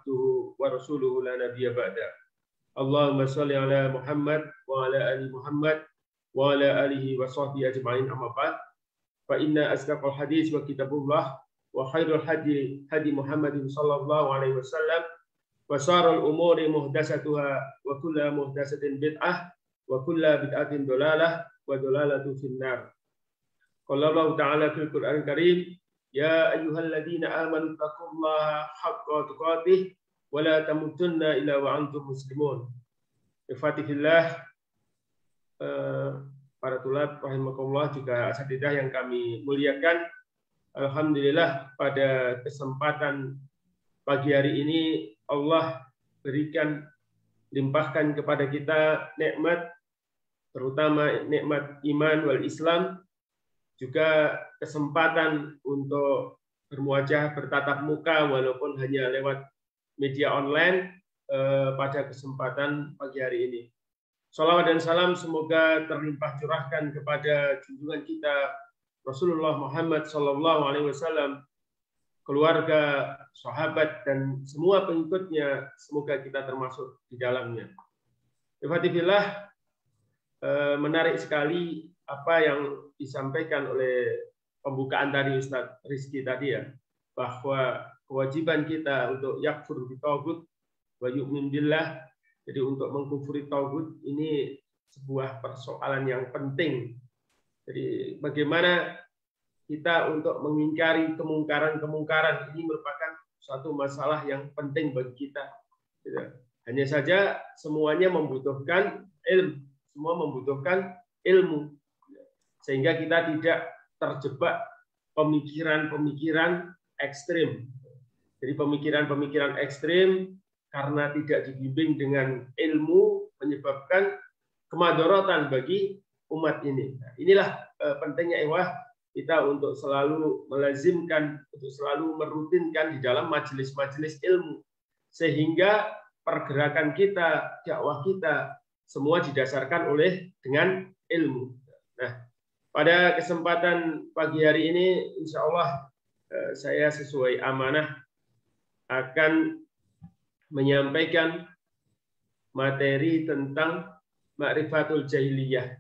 abduhu wa rasuluhu la nabiyya ba'da. Allahumma shalli ala Muhammad wa ala ali Muhammad wa ala alihi wa sahbihi ajma'in, amma ba'd. Fa inna asdaqal hadis wa kitabullah wa khairul hadi hadi Muhammadin sallallahu alaihi wasallam wa syarrul umuri muhdatsatuha wa kullu muhdatsatin bid'ah wa kullu bid'atin dhalalah wa dhalalatu finnar. Qala Allah ta'ala fil Qur'anil Karim, ya ayyuhalladzina amanu taqullaha haqqa tuqatih wa la tamutunna illa wa antum muslimun. Ikhwatifillah, para tulab rahimakumullah, juga asatidzah yang kami muliakan. Alhamdulillah, pada kesempatan pagi hari ini Allah berikan, limpahkan kepada kita nikmat, terutama nikmat iman wal Islam, juga kesempatan untuk bermuajah, bertatap muka walaupun hanya lewat media online pada kesempatan pagi hari ini. Shalawat dan salam semoga terlimpah curahkan kepada junjungan kita Rasulullah Muhammad Sallallahu Alaihi Wasallam, keluarga, sahabat, dan semua pengikutnya, semoga kita termasuk di dalamnya. Ikhwatifillah, menarik sekali apa yang disampaikan oleh pembukaan tadi Ustaz Rizky tadi ya, bahwa kewajiban kita untuk yakfur bi tauhid wa yu'min billah, jadi untuk mengkufuri tauhid ini sebuah persoalan yang penting. Jadi bagaimana kita untuk mengingkari kemungkaran-kemungkaran ini merupakan suatu masalah yang penting bagi kita. Hanya saja semuanya membutuhkan ilmu, semua membutuhkan ilmu, sehingga kita tidak terjebak pemikiran-pemikiran ekstrim. Jadi pemikiran-pemikiran ekstrim karena tidak dibimbing dengan ilmu menyebabkan kemadharatan bagi umat ini. Nah, inilah pentingnya kita untuk selalu melazimkan, untuk selalu merutinkan di dalam majelis-majelis ilmu, sehingga pergerakan kita, dakwah kita semua didasarkan dengan ilmu. Nah, pada kesempatan pagi hari ini, insya Allah saya sesuai amanah akan menyampaikan materi tentang ma'rifatul jahiliyah.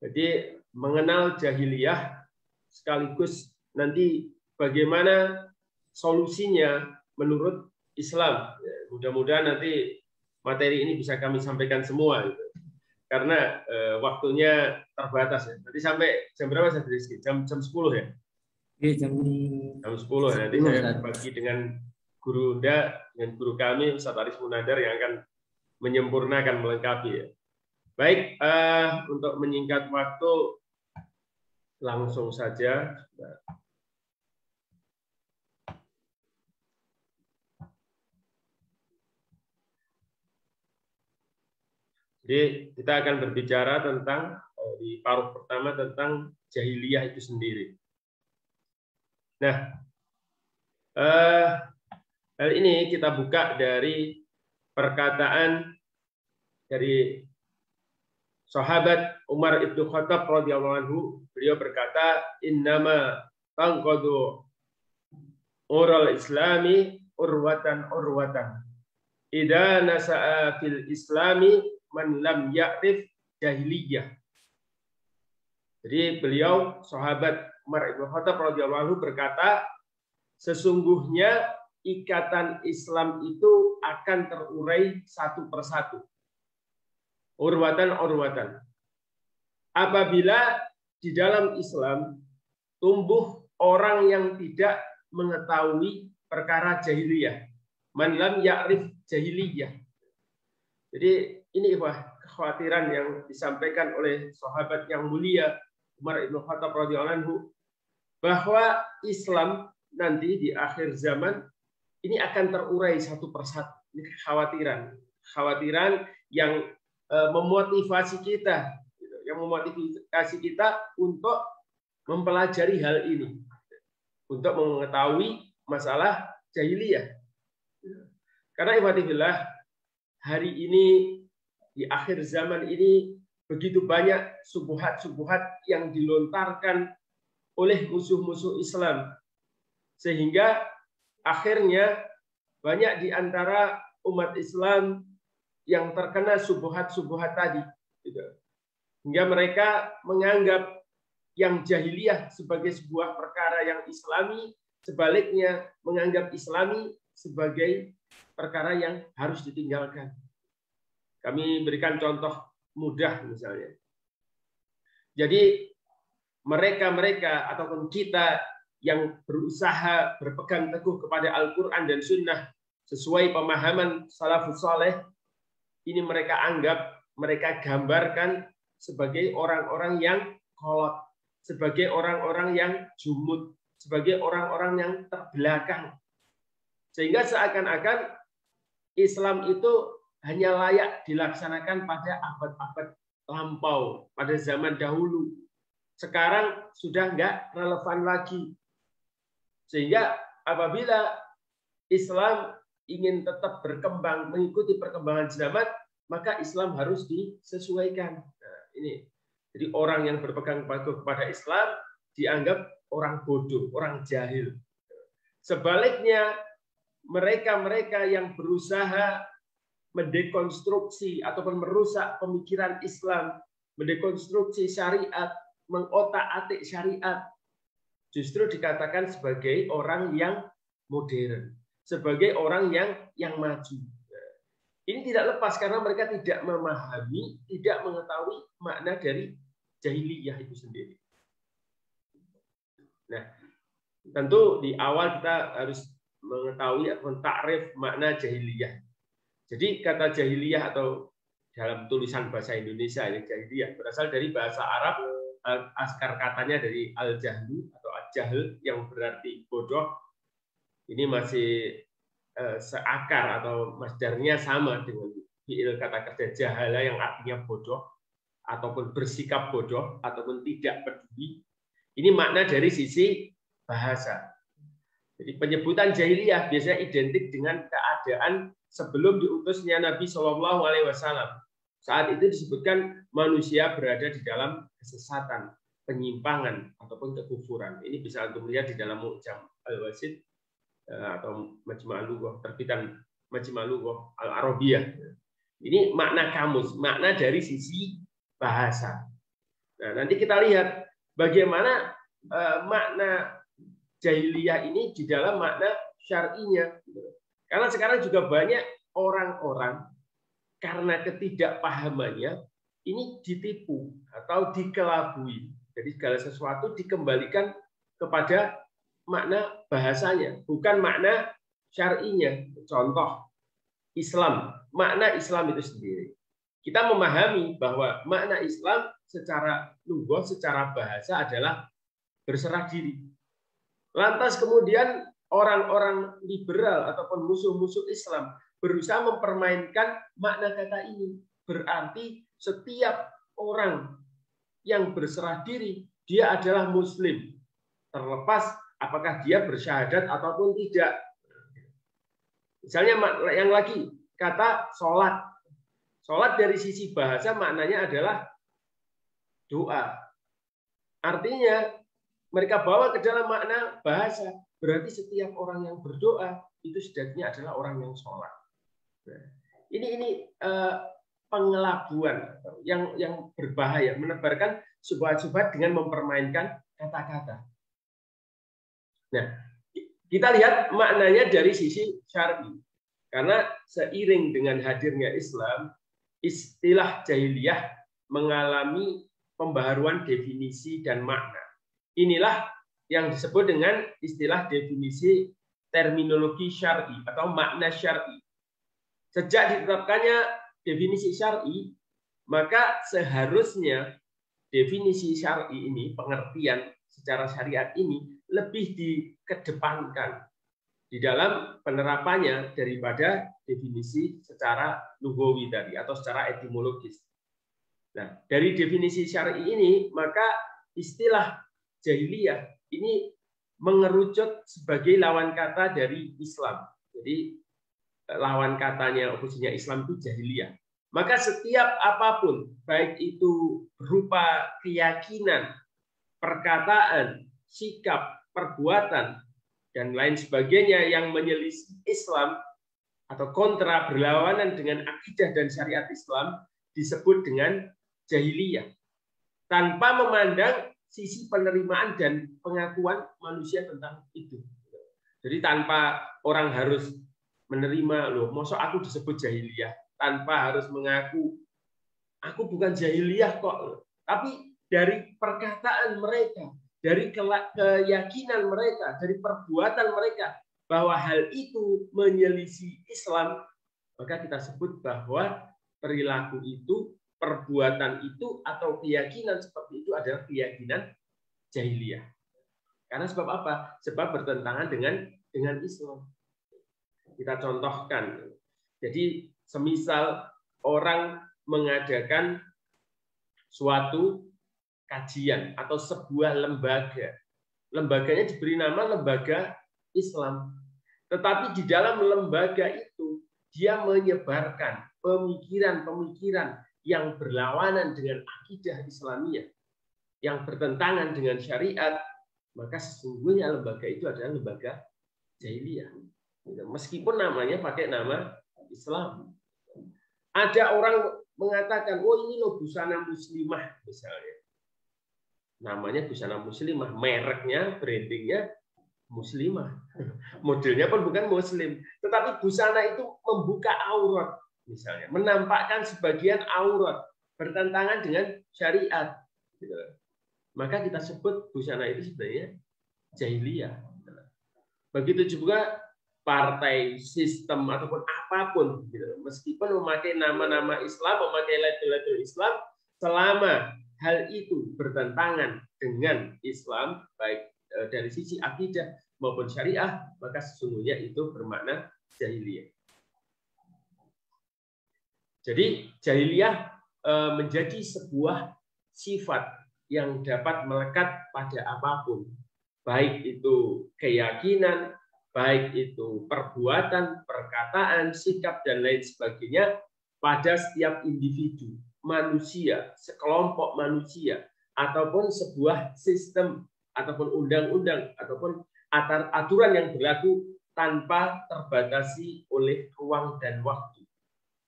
Jadi mengenal jahiliyah, sekaligus nanti bagaimana solusinya menurut Islam. Mudah-mudahan nanti materi ini bisa kami sampaikan semua. Karena waktunya terbatas ya. Nanti sampai jam berapa saya Rizky? Jam 10 ya? Iya, jam 10. Nanti saya berbagi dengan guru Unda, dengan guru kami Ustaz Aris Munadar yang akan menyempurnakan, melengkapi ya. Baik, untuk menyingkat waktu langsung saja. Jadi kita akan berbicara tentang di paruh pertama tentang jahiliyah itu sendiri. Nah, hal ini kita buka dari perkataan dari sahabat Umar ibnu Khattab radhiyallahu anhu. Beliau berkata, innama tanqadu ural islami urwatan urwatan. Idza nasa'a fil islami man lam ya'rif jahiliyah. Jadi beliau sahabat Umar ibnu Khattab radhiyallahu anhu berkata, sesungguhnya ikatan Islam itu akan terurai satu persatu. Urwatan urwatan. Apabila di dalam Islam tumbuh orang yang tidak mengetahui perkara jahiliyah, man lam ya'rif jahiliyah. Jadi ini kekhawatiran yang disampaikan oleh sahabat yang mulia Umar ibnu Khattab radhiyallahu anhu, bahwa Islam nanti di akhir zaman ini akan terurai satu persatu. Ini kekhawatiran yang memotivasi kita, untuk mempelajari hal ini, untuk mengetahui masalah jahiliyah. Karena ikhwatifillah, hari ini di akhir zaman ini begitu banyak subuhat-subuhat yang dilontarkan oleh musuh-musuh Islam, sehingga akhirnya banyak di antara umat Islam yang terkena subuhat-subuhat tadi. Hingga mereka menganggap yang jahiliyah sebagai sebuah perkara yang islami, sebaliknya menganggap islami sebagai perkara yang harus ditinggalkan. Kami berikan contoh mudah misalnya. Jadi mereka-mereka ataupun kita yang berusaha berpegang teguh kepada Al-Quran dan Sunnah sesuai pemahaman salafus saleh, ini mereka anggap, mereka gambarkan sebagai orang-orang yang kolot, sebagai orang-orang yang jumud, sebagai orang-orang yang terbelakang. Sehingga seakan-akan Islam itu hanya layak dilaksanakan pada abad-abad lampau, pada zaman dahulu. Sekarang sudah nggak relevan lagi. Sehingga apabila Islam ingin tetap berkembang, mengikuti perkembangan zaman, maka Islam harus disesuaikan. Nah, ini. Jadi orang yang berpegang kepada Islam dianggap orang bodoh, orang jahil. Sebaliknya, mereka-mereka yang berusaha mendekonstruksi ataupun merusak pemikiran Islam, mendekonstruksi syariat, mengotak-atik syariat, justru dikatakan sebagai orang yang modern, sebagai orang yang maju. Ini tidak lepas karena mereka tidak memahami, tidak mengetahui makna dari jahiliyah itu sendiri. Nah, tentu di awal kita harus mengetahui atau takrif makna jahiliyah. Jadi kata jahiliyah atau dalam tulisan bahasa Indonesia ini jahiliyah berasal dari bahasa Arab, akar katanya dari al-jahlu atau al-jahl yang berarti bodoh. Ini masih seakar atau masdarnya sama dengan fi'il kata kerja jahala yang artinya bodoh ataupun bersikap bodoh ataupun tidak peduli. Ini makna dari sisi bahasa. Jadi penyebutan jahiliyah biasanya identik dengan keadaan sebelum diutusnya Nabi Shallallahu Alaihi Wasallam. Saat itu disebutkan manusia berada di dalam kesesatan, penyimpangan ataupun kekufuran. Ini bisa untuk melihat di dalam Mu'jam Al-Wasit atau Majma' al-Lughah, terbitan Majma' al-Lughah Al-Arabiyah. Ini makna kamus, makna dari sisi bahasa. Nah, nanti kita lihat bagaimana makna jahiliyah ini di dalam makna syar'inya. Karena sekarang juga banyak orang-orang karena ketidakpahamannya ini ditipu atau dikelabui. Jadi segala sesuatu dikembalikan kepada makna bahasanya, bukan makna syar'inya. Contoh Islam, makna Islam itu sendiri. Kita memahami bahwa makna Islam secara lughah, secara bahasa adalah berserah diri. Lantas kemudian orang-orang liberal ataupun musuh-musuh Islam berusaha mempermainkan makna kata ini. Berarti setiap orang yang berserah diri, dia adalah Muslim. Terlepas apakah dia bersyahadat ataupun tidak. Misalnya yang lagi, kata sholat. Sholat dari sisi bahasa maknanya adalah doa. Artinya mereka bawa ke dalam makna bahasa. Berarti setiap orang yang berdoa itu setidaknya adalah orang yang sholat. Nah, ini pengelabuan yang berbahaya, menebarkan subhat-subhat dengan mempermainkan kata-kata. Nah, kita lihat maknanya dari sisi syar'i. Karena seiring dengan hadirnya Islam, istilah jahiliyah mengalami pembaharuan definisi dan makna. Inilah yang disebut dengan istilah definisi terminologi syar'i atau makna syar'i. Sejak ditetapkannya definisi syar'i, maka seharusnya definisi syar'i ini, pengertian secara syariat ini lebih dikedepankan di dalam penerapannya daripada definisi secara lughawi tadi atau secara etimologis. Nah, dari definisi syar'i ini, maka istilah jahiliyah ini mengerucut sebagai lawan kata dari Islam. Jadi lawan katanya oposisinya Islam itu jahiliyah. Maka setiap apapun, baik itu berupa keyakinan, perkataan, sikap, perbuatan, dan lain sebagainya yang menyelisih Islam, atau kontra berlawanan dengan akidah dan syariat Islam disebut dengan jahiliyah, tanpa memandang sisi penerimaan dan pengakuan manusia tentang itu. Jadi tanpa orang harus menerima, loh, masa aku disebut jahiliyah, tanpa harus mengaku aku bukan jahiliyah kok. Tapi dari perkataan mereka, dari keyakinan mereka, dari perbuatan mereka bahwa hal itu menyelisih Islam, maka kita sebut bahwa perilaku itu, perbuatan itu, atau keyakinan seperti itu adalah keyakinan jahiliyah. Karena sebab apa? Sebab bertentangan dengan Islam. Kita contohkan. Jadi semisal orang mengadakan suatu kajian atau sebuah lembaga. Lembaganya diberi nama lembaga Islam. Tetapi di dalam lembaga itu dia menyebarkan pemikiran-pemikiran yang berlawanan dengan akidah Islamiyah, yang bertentangan dengan syariat, maka sesungguhnya lembaga itu adalah lembaga jahiliyah. Meskipun namanya pakai nama Islam. Ada orang mengatakan, oh ini loh busana muslimah misalnya. Namanya busana muslimah, mereknya, brandingnya muslimah. Modelnya pun bukan muslim. Tetapi busana itu membuka aurat misalnya. Menampakkan sebagian aurat. Bertentangan dengan syariat. Maka kita sebut busana itu sebenarnya jahiliyah. Begitu juga partai, sistem, ataupun apapun. Meskipun memakai nama-nama Islam, memakai label-label Islam, selama hal itu bertentangan dengan Islam, baik dari sisi akidah maupun syariah, maka sesungguhnya itu bermakna jahiliyah. Jadi jahiliyah menjadi sebuah sifat yang dapat melekat pada apapun, baik itu keyakinan, baik itu perbuatan, perkataan, sikap, dan lain sebagainya pada setiap individu, manusia, sekelompok manusia, ataupun sebuah sistem, ataupun undang-undang, ataupun aturan yang berlaku tanpa terbatasi oleh ruang dan waktu.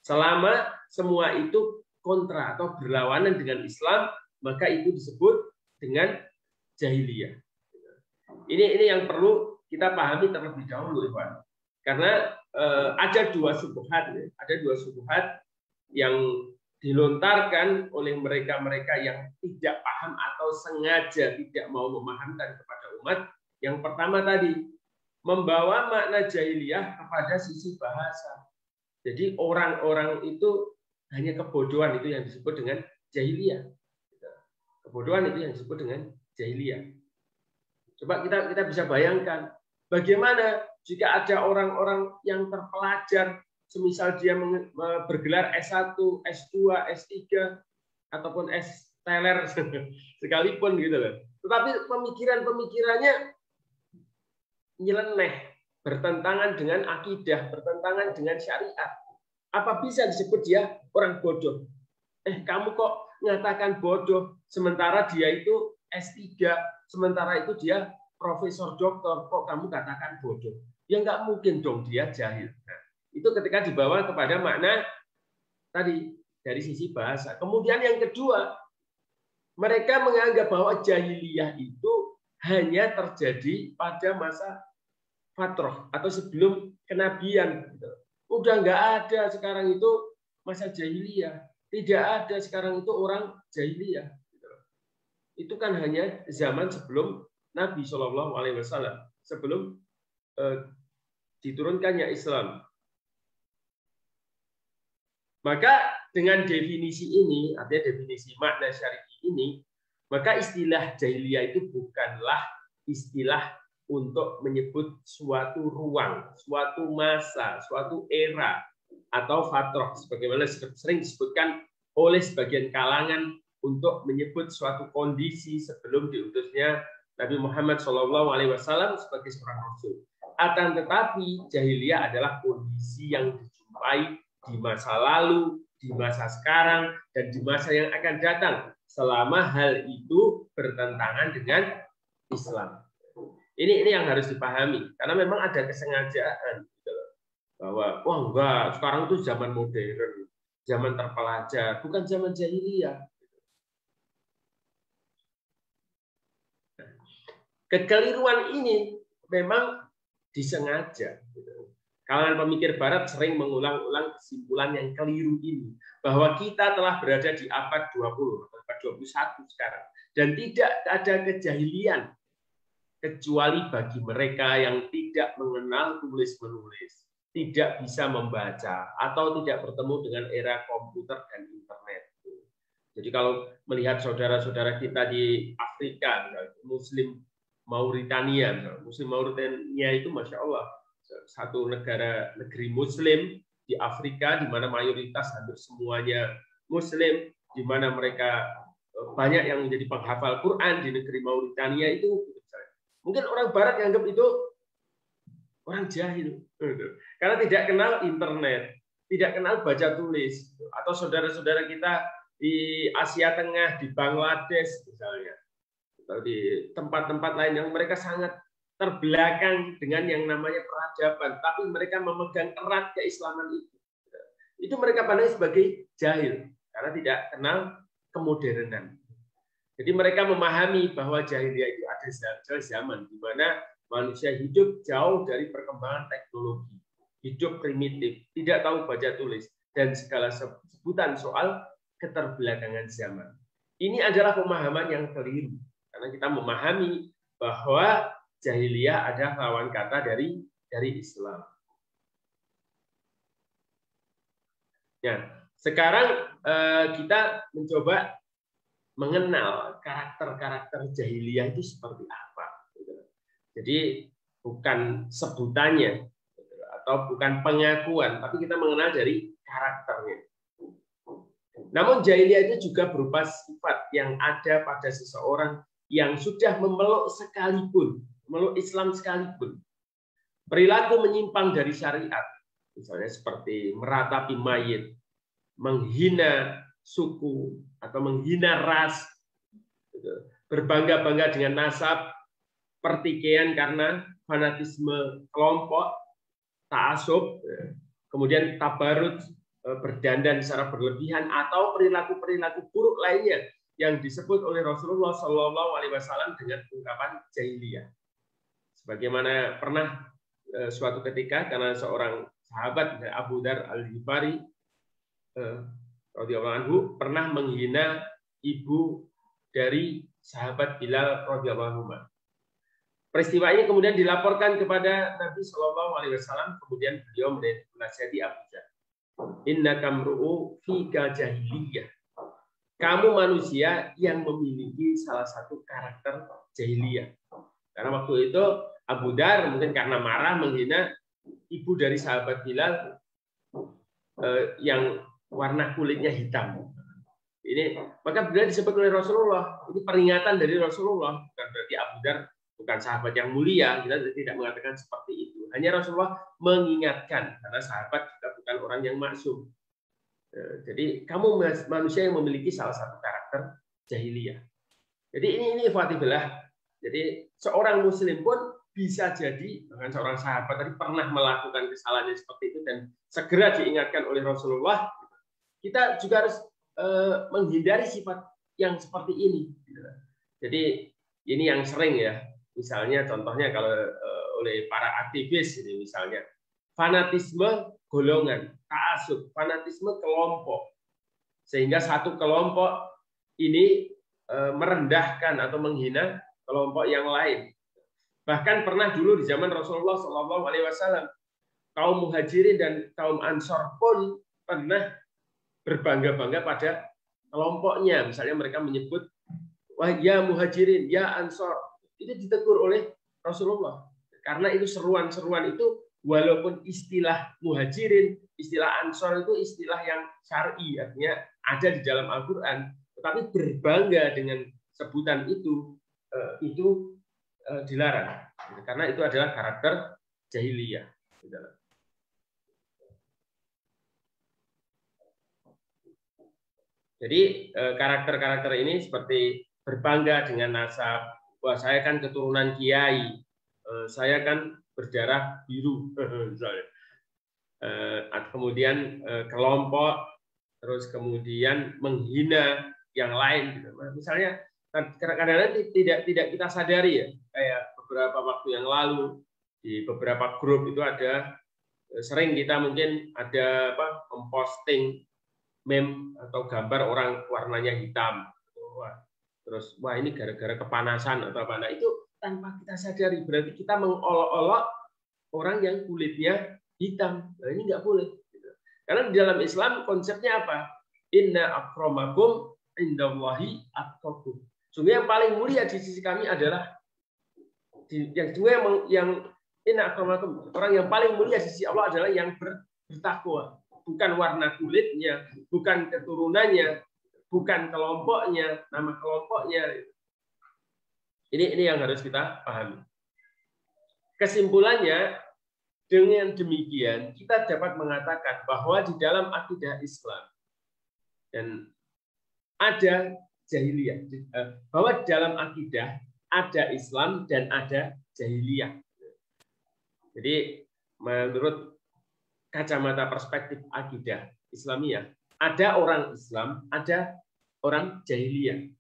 Selama semua itu kontra atau berlawanan dengan Islam, maka itu disebut dengan jahiliyah. Ini yang perlu kita pahami terlebih dahulu, Iwan. Karena ada dua syubhat yang dilontarkan oleh mereka-mereka yang tidak paham atau sengaja tidak mau memahamkan kepada umat. Yang pertama tadi, membawa makna jahiliyah kepada sisi bahasa. Jadi orang-orang itu hanya kebodohan, itu yang disebut dengan jahiliyah. Kebodohan itu yang disebut dengan jahiliyah. Coba kita bisa bayangkan, bagaimana jika ada orang-orang yang terpelajar, semisal dia bergelar S1, S2, S3, ataupun S-teler sekalipun gitu loh. Tetapi pemikirannya nyeleneh, bertentangan dengan akidah, bertentangan dengan syariat. Apa bisa disebut dia orang bodoh? Kamu kok mengatakan bodoh, sementara dia itu S3, sementara itu dia profesor doktor, kok kamu katakan bodoh? Ya nggak mungkin dong dia jahil. Nah, itu ketika dibawa kepada makna tadi dari sisi bahasa. Kemudian yang kedua, mereka menganggap bahwa jahiliyah itu hanya terjadi pada masa fatrah atau sebelum kenabian. Udah nggak ada sekarang itu masa jahiliyah. Tidak ada sekarang itu orang jahiliyah. Itu kan hanya zaman sebelum Nabi Shallallahu Alaihi Wasallam, sebelum diturunkannya Islam. Maka dengan definisi ini, artinya definisi makna syar'i ini, maka istilah jahiliyah itu bukanlah istilah untuk menyebut suatu ruang, suatu masa, suatu era, atau fatrah, sebagaimana sering disebutkan oleh sebagian kalangan untuk menyebut suatu kondisi sebelum diutusnya Nabi Muhammad SAW sebagai seorang rasul. Akan tetapi jahiliyah adalah kondisi yang dijumpai di masa lalu, di masa sekarang, dan di masa yang akan datang, selama hal itu bertentangan dengan Islam. Ini yang harus dipahami, karena memang ada kesengajaan. bahwa wah enggak, sekarang itu zaman modern, zaman terpelajar, bukan zaman jahiliyah. Kekeliruan ini memang disengaja. Kalangan pemikir Barat sering mengulang-ulang kesimpulan yang keliru ini, bahwa kita telah berada di abad 20, abad 21 sekarang, dan tidak ada kejahilian kecuali bagi mereka yang tidak mengenal tulis-menulis, tidak bisa membaca, atau tidak bertemu dengan era komputer dan internet. Jadi kalau melihat saudara-saudara kita di Afrika, Muslim Mauritania, itu Masya Allah, satu negeri Muslim di Afrika, di mana mayoritas hampir semuanya Muslim, di mana mereka banyak yang menjadi penghafal Quran di negeri Mauritania itu. Mungkin orang Barat yang anggap itu orang jahil, karena tidak kenal internet, tidak kenal baca tulis, atau saudara-saudara kita di Asia Tengah, di Bangladesh misalnya, atau di tempat-tempat lain yang mereka sangat terbelakang dengan yang namanya peradaban, tapi mereka memegang erat keislaman itu. Itu mereka pandang sebagai jahil karena tidak kenal kemodernan. Jadi mereka memahami bahwa jahiliyah itu ada zaman di mana manusia hidup jauh dari perkembangan teknologi, hidup primitif, tidak tahu baca tulis, dan segala sebutan soal keterbelakangan zaman. Ini adalah pemahaman yang keliru, karena kita memahami bahwa jahiliyah adalah lawan kata dari Islam. Nah, sekarang kita mencoba mengenal karakter-karakter jahiliyah itu seperti apa. Jadi bukan sebutannya atau bukan pengakuan, tapi kita mengenal dari karakternya. Namun jahiliyah itu juga berupa sifat yang ada pada seseorang yang sudah memeluk sekalipun, memeluk Islam sekalipun. Perilaku menyimpang dari syariat, misalnya seperti meratapi mayit, menghina suku atau menghina ras, berbangga-bangga dengan nasab, pertikaian karena fanatisme kelompok, ta'assub, kemudian tabarut, berdandan secara berlebihan, atau perilaku-perilaku buruk lainnya yang disebut oleh Rasulullah SAW dengan ungkapan jahiliyah. Sebagaimana pernah suatu ketika karena seorang sahabat Abu Dar Al-Ghifari radhiyallahu anhu pernah menghina ibu dari sahabat Bilal radhiyallahu anhu. Peristiwa ini kemudian dilaporkan kepada Nabi SAW, kemudian beliau menasihati Abu Dar. Innaka mru'u fika jahiliyah. Kamu manusia yang memiliki salah satu karakter jahiliyah. Karena waktu itu Abu Dar mungkin karena marah menghina ibu dari sahabat Bilal yang warna kulitnya hitam. Ini maka beliau disebut oleh Rasulullah. Ini peringatan dari Rasulullah. Bukan berarti Abu Dar bukan sahabat yang mulia. Kita tidak mengatakan seperti itu. Hanya Rasulullah mengingatkan karena sahabat juga bukan orang yang maksum. Jadi kamu manusia yang memiliki salah satu karakter jahiliyah. Jadi ini ikhwatibillah. Jadi seorang Muslim pun bisa jadi dengan seorang sahabat tadi pernah melakukan kesalahan seperti itu dan segera diingatkan oleh Rasulullah. Kita juga harus menghindari sifat yang seperti ini. Jadi ini yang sering ya, misalnya contohnya kalau oleh para aktivis ini misalnya fanatisme golongan, ta'assub, fanatisme kelompok, sehingga satu kelompok ini merendahkan atau menghina kelompok yang lain. Bahkan pernah dulu di zaman Rasulullah SAW, kaum Muhajirin dan kaum Ansor pun pernah berbangga-bangga pada kelompoknya. Misalnya mereka menyebut, wah ya Muhajirin, ya Ansor. Itu ditegur oleh Rasulullah. Karena itu seruan-seruan itu, walaupun istilah Muhajirin, istilah Ansor itu istilah yang syar'i, artinya ada di dalam Al-Quran. Tetapi berbangga dengan sebutan itu dilarang. Karena itu adalah karakter jahiliyah. Jadi karakter-karakter ini seperti berbangga dengan nasab, wah saya kan keturunan kiai, saya kan berdarah biru, misalnya. kemudian kelompok, terus kemudian menghina yang lain. Gitu. Misalnya kadang-kadang tidak kita sadari ya, kayak beberapa waktu yang lalu di beberapa grup itu ada sering kita mungkin ada memposting meme atau gambar orang warnanya hitam. Terus wah ini gara-gara kepanasan atau apa. Nah itu tanpa kita sadari berarti kita mengolok-olok orang yang kulitnya hitam. Nah, ini nggak boleh. Karena di dalam Islam konsepnya apa? Inna akramakum indallahi atqakum. Sungguh yang paling mulia di sisi kami adalah yang inna akramakum, orang yang paling mulia di sisi Allah adalah yang bertakwa. Bukan warna kulitnya, bukan keturunannya, bukan kelompoknya, nama kelompoknya. Ini yang harus kita pahami. Kesimpulannya, dengan demikian kita dapat mengatakan bahwa di dalam akidah Islam dan ada jahiliyah, bahwa dalam akidah ada Islam dan ada jahiliyah. Jadi menurut kacamata perspektif akidah Islamiyah, ada orang Islam, ada orang jahiliyah.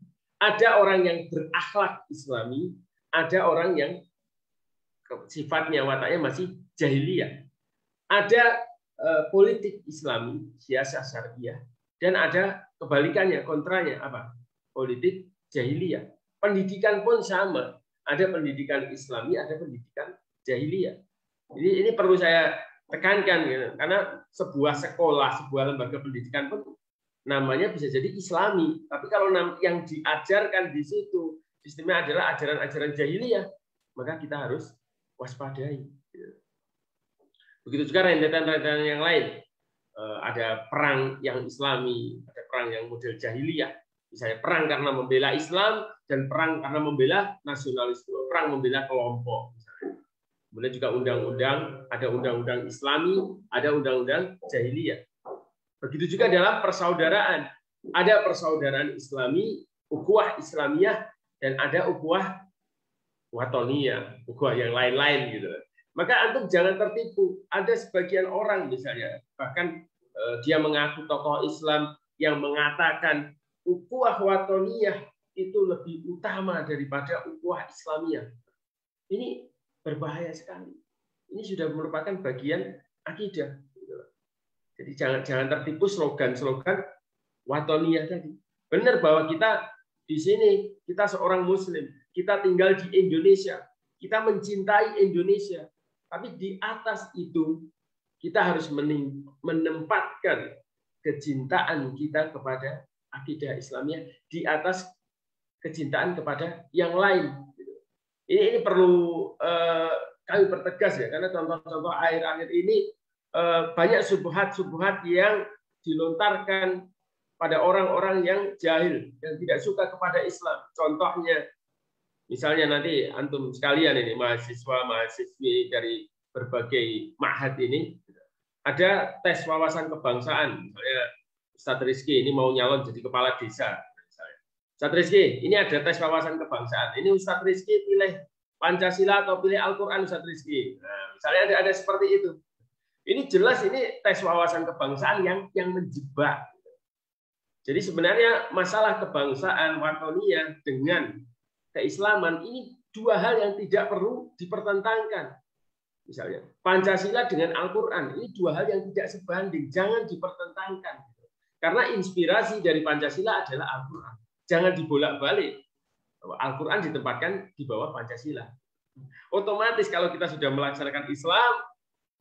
Ada orang yang berakhlak Islami, ada orang yang sifatnya wataknya masih jahiliyah. Ada politik Islami, siasat syariah, dan ada kebalikannya, kontranya apa? Politik jahiliyah. Pendidikan pun sama, ada pendidikan Islami, ada pendidikan jahiliyah. Jadi ini perlu saya tekankan, gitu. Karena sebuah sekolah, sebuah lembaga pendidikan pun namanya bisa jadi Islami, tapi kalau yang diajarkan di situ sistemnya adalah ajaran-ajaran jahiliyah, maka kita harus waspadai. Begitu juga rentetan-rentetan yang lain. Ada perang yang Islami, ada perang yang model jahiliyah. Misalnya perang karena membela Islam dan perang karena membela nasionalisme, perang membela kelompok. Kemudian juga undang-undang, ada undang-undang Islami, ada undang-undang jahiliyah. Begitu juga dalam persaudaraan. Ada persaudaraan Islami, ukhuwah Islamiyah, dan ada ukhuwah watoniyah, ukhuwah yang lain-lain gitu. Maka antum jangan tertipu. Ada sebagian orang misalnya, bahkan dia mengaku tokoh Islam yang mengatakan ukhuwah watoniyah itu lebih utama daripada ukhuwah Islamiyah. Ini berbahaya sekali. Ini sudah merupakan bagian akidah. Jadi jangan tertipu slogan-slogan watoniyah tadi. Benar bahwa kita di sini, kita seorang Muslim, kita tinggal di Indonesia, kita mencintai Indonesia. Tapi di atas itu kita harus menempatkan kecintaan kita kepada akidah Islamiyah di atas kecintaan kepada yang lain. Ini perlu kami pertegas ya, karena contoh-contoh akhir-akhir ini banyak subuhat-subuhat yang dilontarkan pada orang-orang yang jahil, yang tidak suka kepada Islam. Contohnya, misalnya nanti antum sekalian ini mahasiswa-mahasiswi dari berbagai ma'had ini ada tes wawasan kebangsaan. Misalnya Ustadz Rizky ini mau nyalon jadi kepala desa. Ustadz Rizky, ini ada tes wawasan kebangsaan. Ini Ustadz Rizky pilih Pancasila atau pilih Al-Quran Ustadz Rizky. Nah, misalnya ada seperti itu. Ini jelas ini tes wawasan kebangsaan yang menjebak. Jadi sebenarnya masalah kebangsaan watoniyah dengan keislaman ini dua hal yang tidak perlu dipertentangkan. Misalnya Pancasila dengan Al-Quran ini dua hal yang tidak sebanding, jangan dipertentangkan. Karena inspirasi dari Pancasila adalah Al-Quran. Jangan dibolak-balik. Al-Quran ditempatkan di bawah Pancasila. Otomatis kalau kita sudah melaksanakan Islam,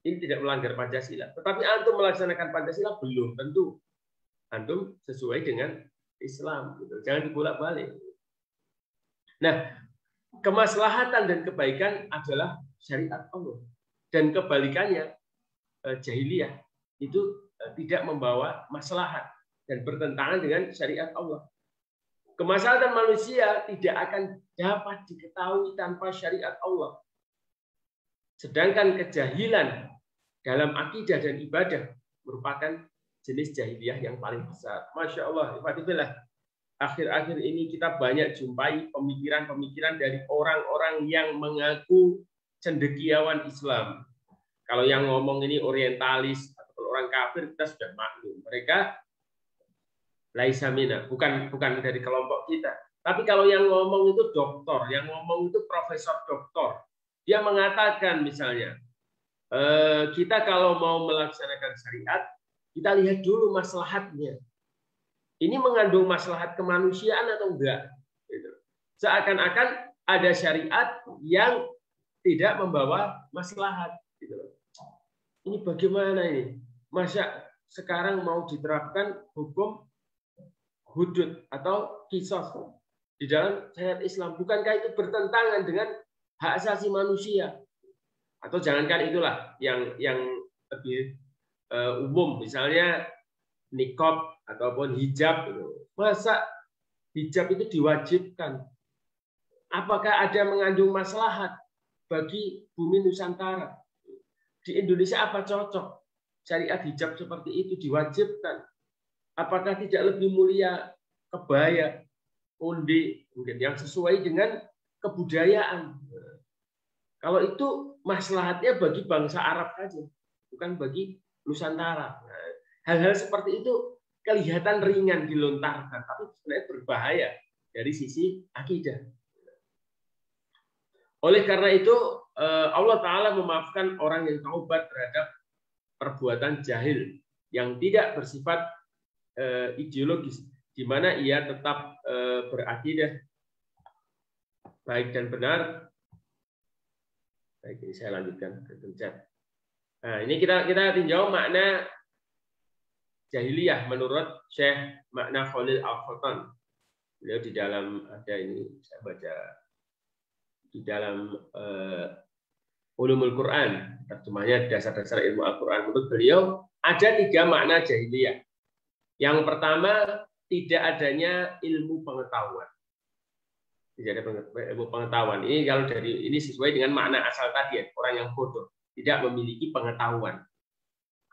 ini tidak melanggar Pancasila. Tetapi antum melaksanakan Pancasila belum tentu. Antum sesuai dengan Islam. Jangan dibolak-balik. Nah, kemaslahatan dan kebaikan adalah syariat Allah. Dan kebalikannya, jahiliyah itu tidak membawa maslahat dan bertentangan dengan syariat Allah. Kemaslahatan manusia tidak akan dapat diketahui tanpa syariat Allah. Sedangkan kejahilan dalam akidah dan ibadah merupakan jenis jahiliyah yang paling besar. Masya Allah, akhir-akhir ini kita banyak jumpai pemikiran-pemikiran dari orang-orang yang mengaku cendekiawan Islam. Kalau yang ngomong ini orientalis atau orang kafir, kita sudah maklum. Mereka laisa mina, bukan dari kelompok kita. Tapi kalau yang ngomong itu doktor, yang ngomong itu profesor doktor, dia mengatakan misalnya, kita kalau mau melaksanakan syariat, kita lihat dulu maslahatnya. Ini mengandung maslahat kemanusiaan atau enggak? Seakan-akan ada syariat yang tidak membawa maslahat. Ini bagaimana ini? Masa sekarang mau diterapkan hukum hudud atau qisas di dalam syariat Islam? Bukankah itu bertentangan dengan hak asasi manusia? Atau jangankan itulah yang lebih umum, misalnya niqab ataupun hijab. Masa hijab itu diwajibkan? Apakah ada mengandung maslahat bagi bumi Nusantara? Di Indonesia apa cocok syariat hijab seperti itu diwajibkan? Apakah tidak lebih mulia kebaya, undi, mungkin yang sesuai dengan kebudayaan? Kalau itu maslahatnya bagi bangsa Arab saja, bukan bagi Nusantara. Hal-hal seperti itu kelihatan ringan dilontarkan, tapi sebenarnya berbahaya dari sisi akidah. Oleh karena itu, Allah Ta'ala memaafkan orang yang taubat terhadap perbuatan jahil yang tidak bersifat ideologis, di mana ia tetap berakidah baik dan benar. Baik, ini saya lanjutkan ke chat. Nah, ini kita tinjau makna jahiliyah menurut Syekh Makna Khalil Al-Khattan. Beliau di dalam ada ini, saya baca di dalam Ulumul Quran, terjemahnya dasar-dasar ilmu Al-Quran. Menurut beliau ada 3 makna jahiliyah. Yang pertama, tidak adanya ilmu pengetahuan. Tidak ada ilmu pengetahuan. Ini kalau ini sesuai dengan makna asal tadi, ya, orang yang bodoh, tidak memiliki pengetahuan.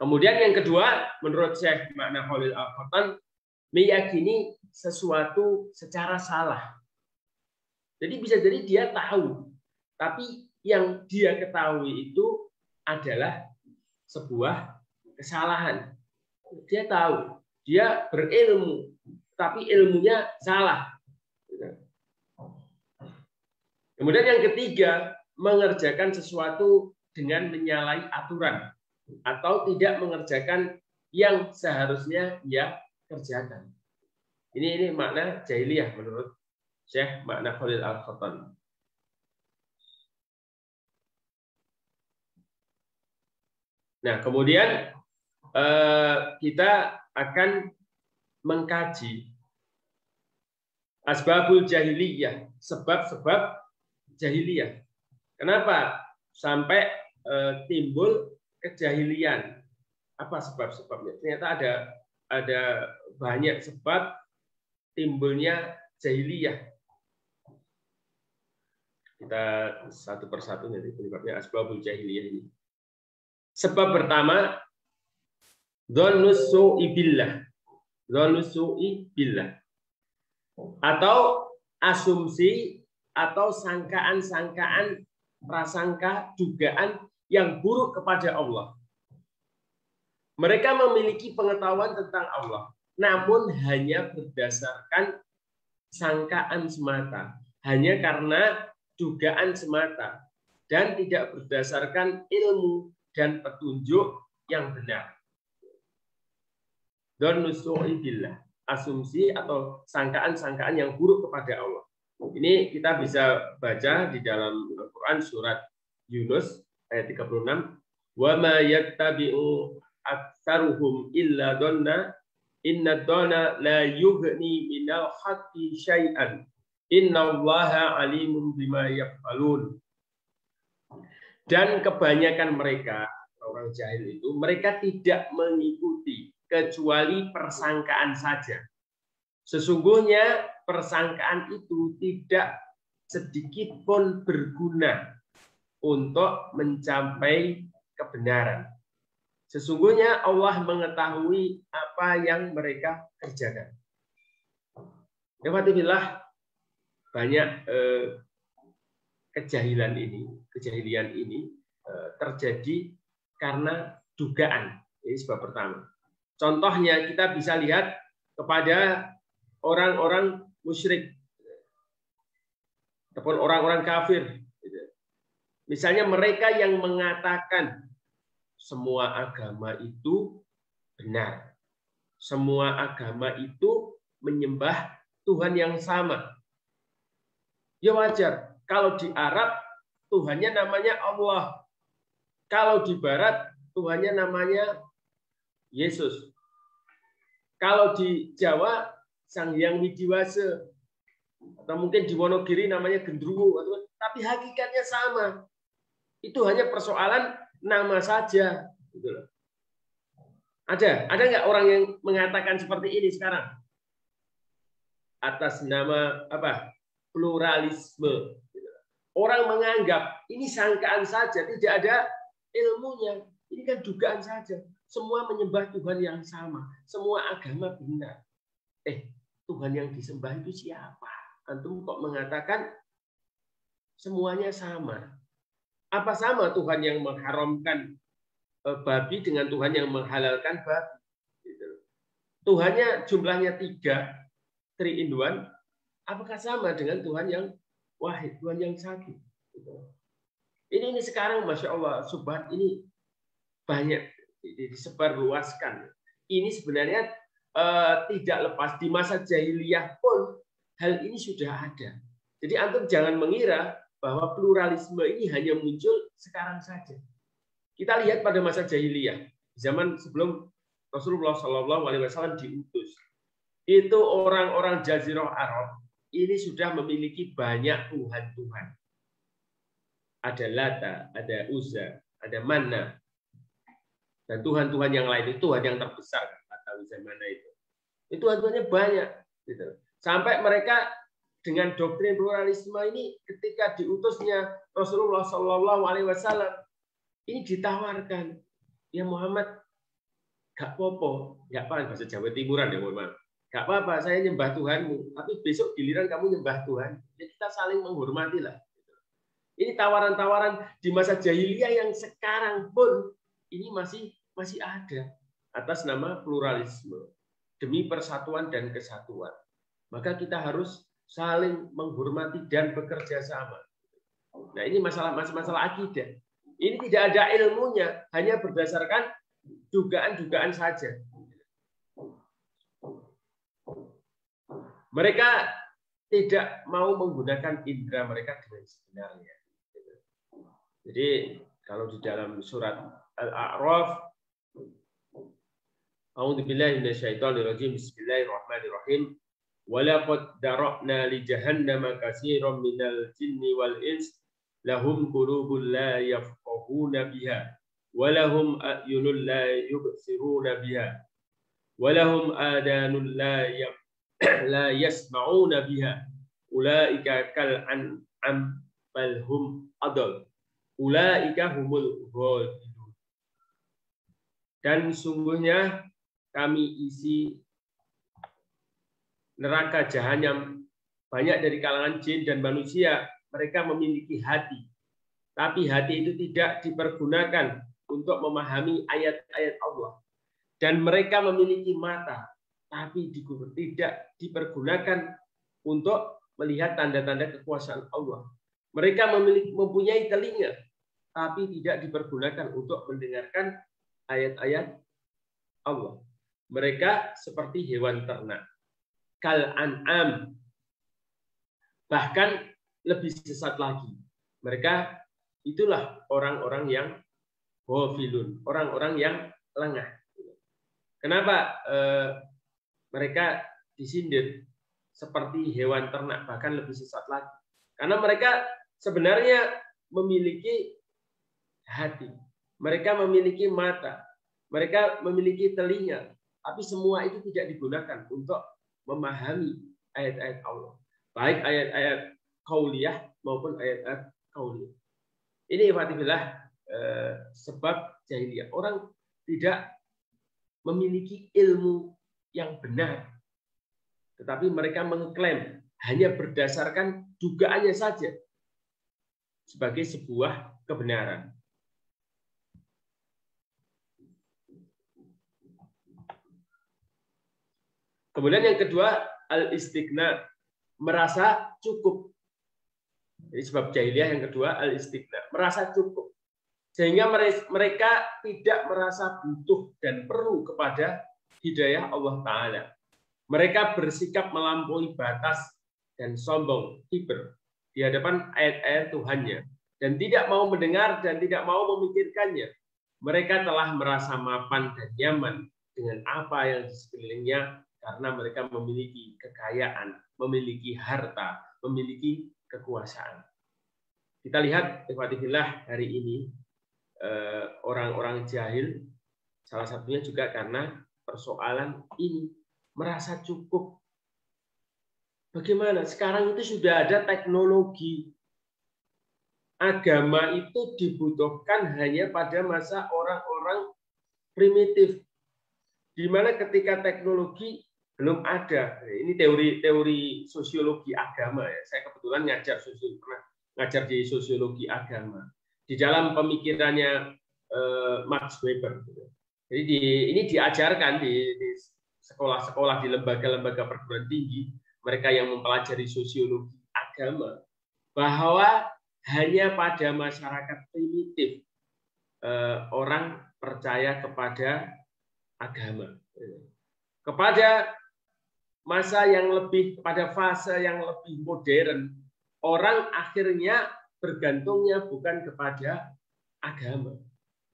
Kemudian yang kedua, menurut Syekh Makna Khalil Al-Khattan, meyakini sesuatu secara salah. Jadi bisa jadi dia tahu, tapi yang dia ketahui itu adalah sebuah kesalahan. Dia tahu, dia berilmu, tapi ilmunya salah. Kemudian yang ketiga, mengerjakan sesuatu dengan menyalahi aturan atau tidak mengerjakan yang seharusnya ia kerjakan. Ini makna jahiliyah menurut Syekh Makna Khalil Al-Khattan. Nah, kemudian kita akan mengkaji asbabul jahiliyah, sebab-sebab jahiliyah. Kenapa sampai timbul kejahilian? Apa sebab-sebabnya? Ternyata ada banyak sebab timbulnya jahiliyah. Kita satu persatu nanti penyebabnya asbabul jahiliyah ini. Sebab pertama, dzannus su'i billah. Dzannus su'i billah. Atau asumsi atau sangkaan-sangkaan, prasangka, dugaan yang buruk kepada Allah. Mereka memiliki pengetahuan tentang Allah, namun hanya berdasarkan sangkaan semata, hanya karena dugaan semata, dan tidak berdasarkan ilmu dan petunjuk yang benar. Dzannus su'i billah, asumsi atau sangkaan-sangkaan yang buruk kepada Allah. Ini kita bisa baca di dalam Al-Quran surat Yunus ayat 36. Wa ma yattabi'u aktsaruhum illa dhanna inna dhanna la yughni minal haqqi syai'an innallaha alimun bima yaf'alun. Dan kebanyakan mereka, orang jahil itu, mereka tidak mengikuti kecuali persangkaan saja. Sesungguhnya persangkaan itu tidak sedikit pun berguna untuk mencapai kebenaran. Sesungguhnya Allah mengetahui apa yang mereka kerjakan. Alhamdulillah, banyak kejahilian ini terjadi karena dugaan. Ini sebab pertama. Contohnya kita bisa lihat kepada orang-orang musyrik ataupun orang-orang kafir. Misalnya mereka yang mengatakan semua agama itu benar. Semua agama itu menyembah Tuhan yang sama. Ya wajar. Kalau di Arab, Tuhannya namanya Allah. Kalau di Barat, Tuhannya namanya Yesus. Kalau di Jawa, Sang Hyang Widiwasa. Atau mungkin di Wonogiri namanya Gendruwo. Tapi hakikatnya sama. Itu hanya persoalan nama saja. Ada nggak orang yang mengatakan seperti ini sekarang? Atas nama apa? Pluralisme. Orang menganggap ini sangkaan saja, tidak ada ilmunya. Ini kan dugaan saja. Semua menyembah Tuhan yang sama. Semua agama benar. Tuhan yang disembah itu siapa? Antum kok mengatakan semuanya sama? Apa sama Tuhan yang mengharamkan babi dengan Tuhan yang menghalalkan babi? Tuhannya jumlahnya 3 in 1. Apakah sama dengan Tuhan yang wahid, Tuhan yang satu? Ini sekarang Masya Allah, subhat ini banyak disebarluaskan. Ini sebenarnya tidak lepas di masa jahiliyah pun hal ini sudah ada. Jadi antum jangan mengira bahwa pluralisme ini hanya muncul sekarang saja. Kita lihat pada masa jahiliyah, zaman sebelum Rasulullah SAW diutus, itu orang-orang Jazirah Arab ini sudah memiliki banyak Tuhan-Tuhan. Ada Lata, ada Uzza, ada Manna, dan Tuhan-Tuhan yang lain. Itu Tuhan yang terbesar, Lata, Uzza, Manna itu. Itu Tuhan-Tuhannya banyak. Gitu. Sampai mereka dengan doktrin pluralisme ini ketika diutusnya Rasulullah SAW ini ditawarkan, ya Muhammad, gak apa-apa, gak apa bahasa Jawa Timuran ya Muhammad, gak apa-apa, saya nyembah Tuhanmu, tapi besok giliran kamu nyembah Tuhan, ya kita saling menghormati lah. Ini tawaran-tawaran di masa jahiliyah yang sekarang pun ini masih ada atas nama pluralisme demi persatuan dan kesatuan. Maka kita harus saling menghormati dan bekerja sama. Nah, ini masalah akidah. Ini tidak ada ilmunya, hanya berdasarkan dugaan-dugaan saja. Mereka tidak mau menggunakan indera mereka dengan sebenarnya. Jadi kalau di dalam surat Al-A'raf, A'udzubillahi minasyaitonirrajim, Bismillahirrahmanirrahim. وَلَقَدْ دَرَأْنَا لِجَهَنَّمَ كَثِيرًا مِنَ الْجِنِّ وَالْإِنسِ لَهُمْ قُلُوبٌ لَا يَفْقَهُونَ بِهَا وَلَهُمْ أَعْيُنٌ لَا يُبْصِرُونَ بِهَا وَلَهُمْ آذَانٌ لَا يَسْمَعُونَ بِهَا أُولَئِكَ كَالْأَنْعَامِ بَلْ هُمْ أَضَلُّ أُولَئِكَ هُمُ الْغَافِلُونَ. Dan sungguhnya kami isi neraka Jahannam banyak dari kalangan jin dan manusia, mereka memiliki hati. Tapi hati itu tidak dipergunakan untuk memahami ayat-ayat Allah. Dan mereka memiliki mata, tapi tidak dipergunakan untuk melihat tanda-tanda kekuasaan Allah. Mereka mempunyai telinga, tapi tidak dipergunakan untuk mendengarkan ayat-ayat Allah. Mereka seperti hewan ternak. Kal an'am, bahkan lebih sesat lagi. Mereka itulah orang-orang yang ghafilun, orang-orang yang lengah. Kenapa mereka disindir seperti hewan ternak, bahkan lebih sesat lagi? Karena mereka sebenarnya memiliki hati, mereka memiliki mata, mereka memiliki telinga, tapi semua itu tidak digunakan untuk memahami ayat-ayat Allah, baik ayat-ayat qauliyah maupun ayat-ayat qauliyah. Ini ikhwatillah sebab jahiliyah. Orang tidak memiliki ilmu yang benar, tetapi mereka mengklaim hanya berdasarkan dugaannya saja sebagai sebuah kebenaran. Kemudian yang kedua, al-istighna, merasa cukup. Jadi sebab jahiliyah yang kedua, al-istighna, merasa cukup. Sehingga mereka tidak merasa butuh dan perlu kepada hidayah Allah Ta'ala. Mereka bersikap melampaui batas dan sombong, kiber, di hadapan ayat-ayat Tuhannya. Dan tidak mau mendengar dan tidak mau memikirkannya. Mereka telah merasa mapan dan nyaman dengan apa yang di sekelilingnya karena mereka memiliki kekayaan, memiliki harta, memiliki kekuasaan. Kita lihat ikhwatifillah hari ini orang-orang jahil, salah satunya juga karena persoalan ini, merasa cukup. Bagaimana? Sekarang itu sudah ada teknologi. Agama itu dibutuhkan hanya pada masa orang-orang primitif. Di mana ketika teknologi belum ada. Ini teori sosiologi agama ya. Saya kebetulan pernah ngajar di sosiologi agama. Di dalam pemikirannya Max Weber. Jadi ini diajarkan di sekolah-sekolah, di lembaga-lembaga perguruan tinggi, mereka yang mempelajari sosiologi agama, bahwa hanya pada masyarakat primitif orang percaya kepada agama. Kepada masa yang lebih, pada fase yang lebih modern, orang akhirnya bergantungnya bukan kepada agama,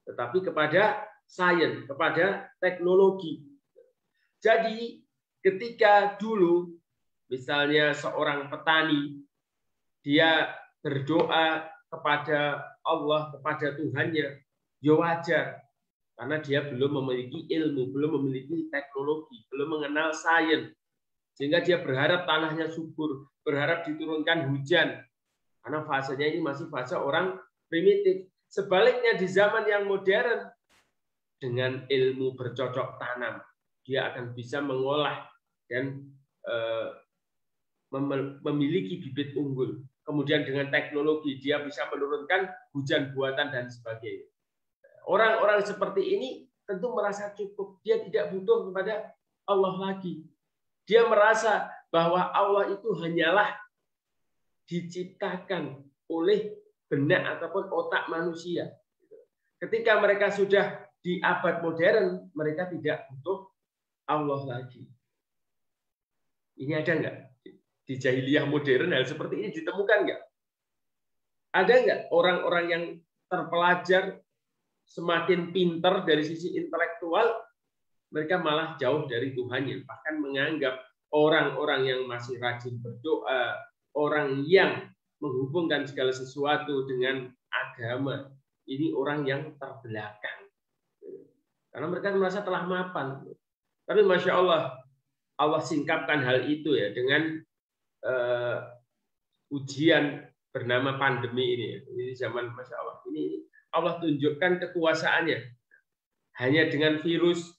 tetapi kepada sains, kepada teknologi. Jadi ketika dulu misalnya seorang petani, dia berdoa kepada Allah, kepada Tuhannya, ya wajar. Karena dia belum memiliki ilmu, belum memiliki teknologi, belum mengenal sains. Sehingga dia berharap tanahnya subur, berharap diturunkan hujan. Karena fasenya ini masih fase orang primitif. Sebaliknya di zaman yang modern, dengan ilmu bercocok tanam, dia akan bisa mengolah dan memiliki bibit unggul. Kemudian dengan teknologi dia bisa menurunkan hujan buatan dan sebagainya. Orang-orang seperti ini tentu merasa cukup. Dia tidak butuh kepada Allah lagi. Dia merasa bahwa Allah itu hanyalah diciptakan oleh benak ataupun otak manusia. Ketika mereka sudah di abad modern, mereka tidak butuh Allah lagi. Ini ada nggak? Di jahiliyah modern hal seperti ini ditemukan nggak? Ada nggak orang-orang yang terpelajar, semakin pintar dari sisi intelektual, mereka malah jauh dari Tuhannya, bahkan menganggap orang-orang yang masih rajin berdoa, orang yang menghubungkan segala sesuatu dengan agama, ini orang yang terbelakang. Karena mereka merasa telah mapan. Tapi Masya Allah, Allah singkapkan hal itu ya dengan ujian bernama pandemi ini. Ini zaman Masya Allah. Ini Allah tunjukkan kekuasaannya. Hanya dengan virus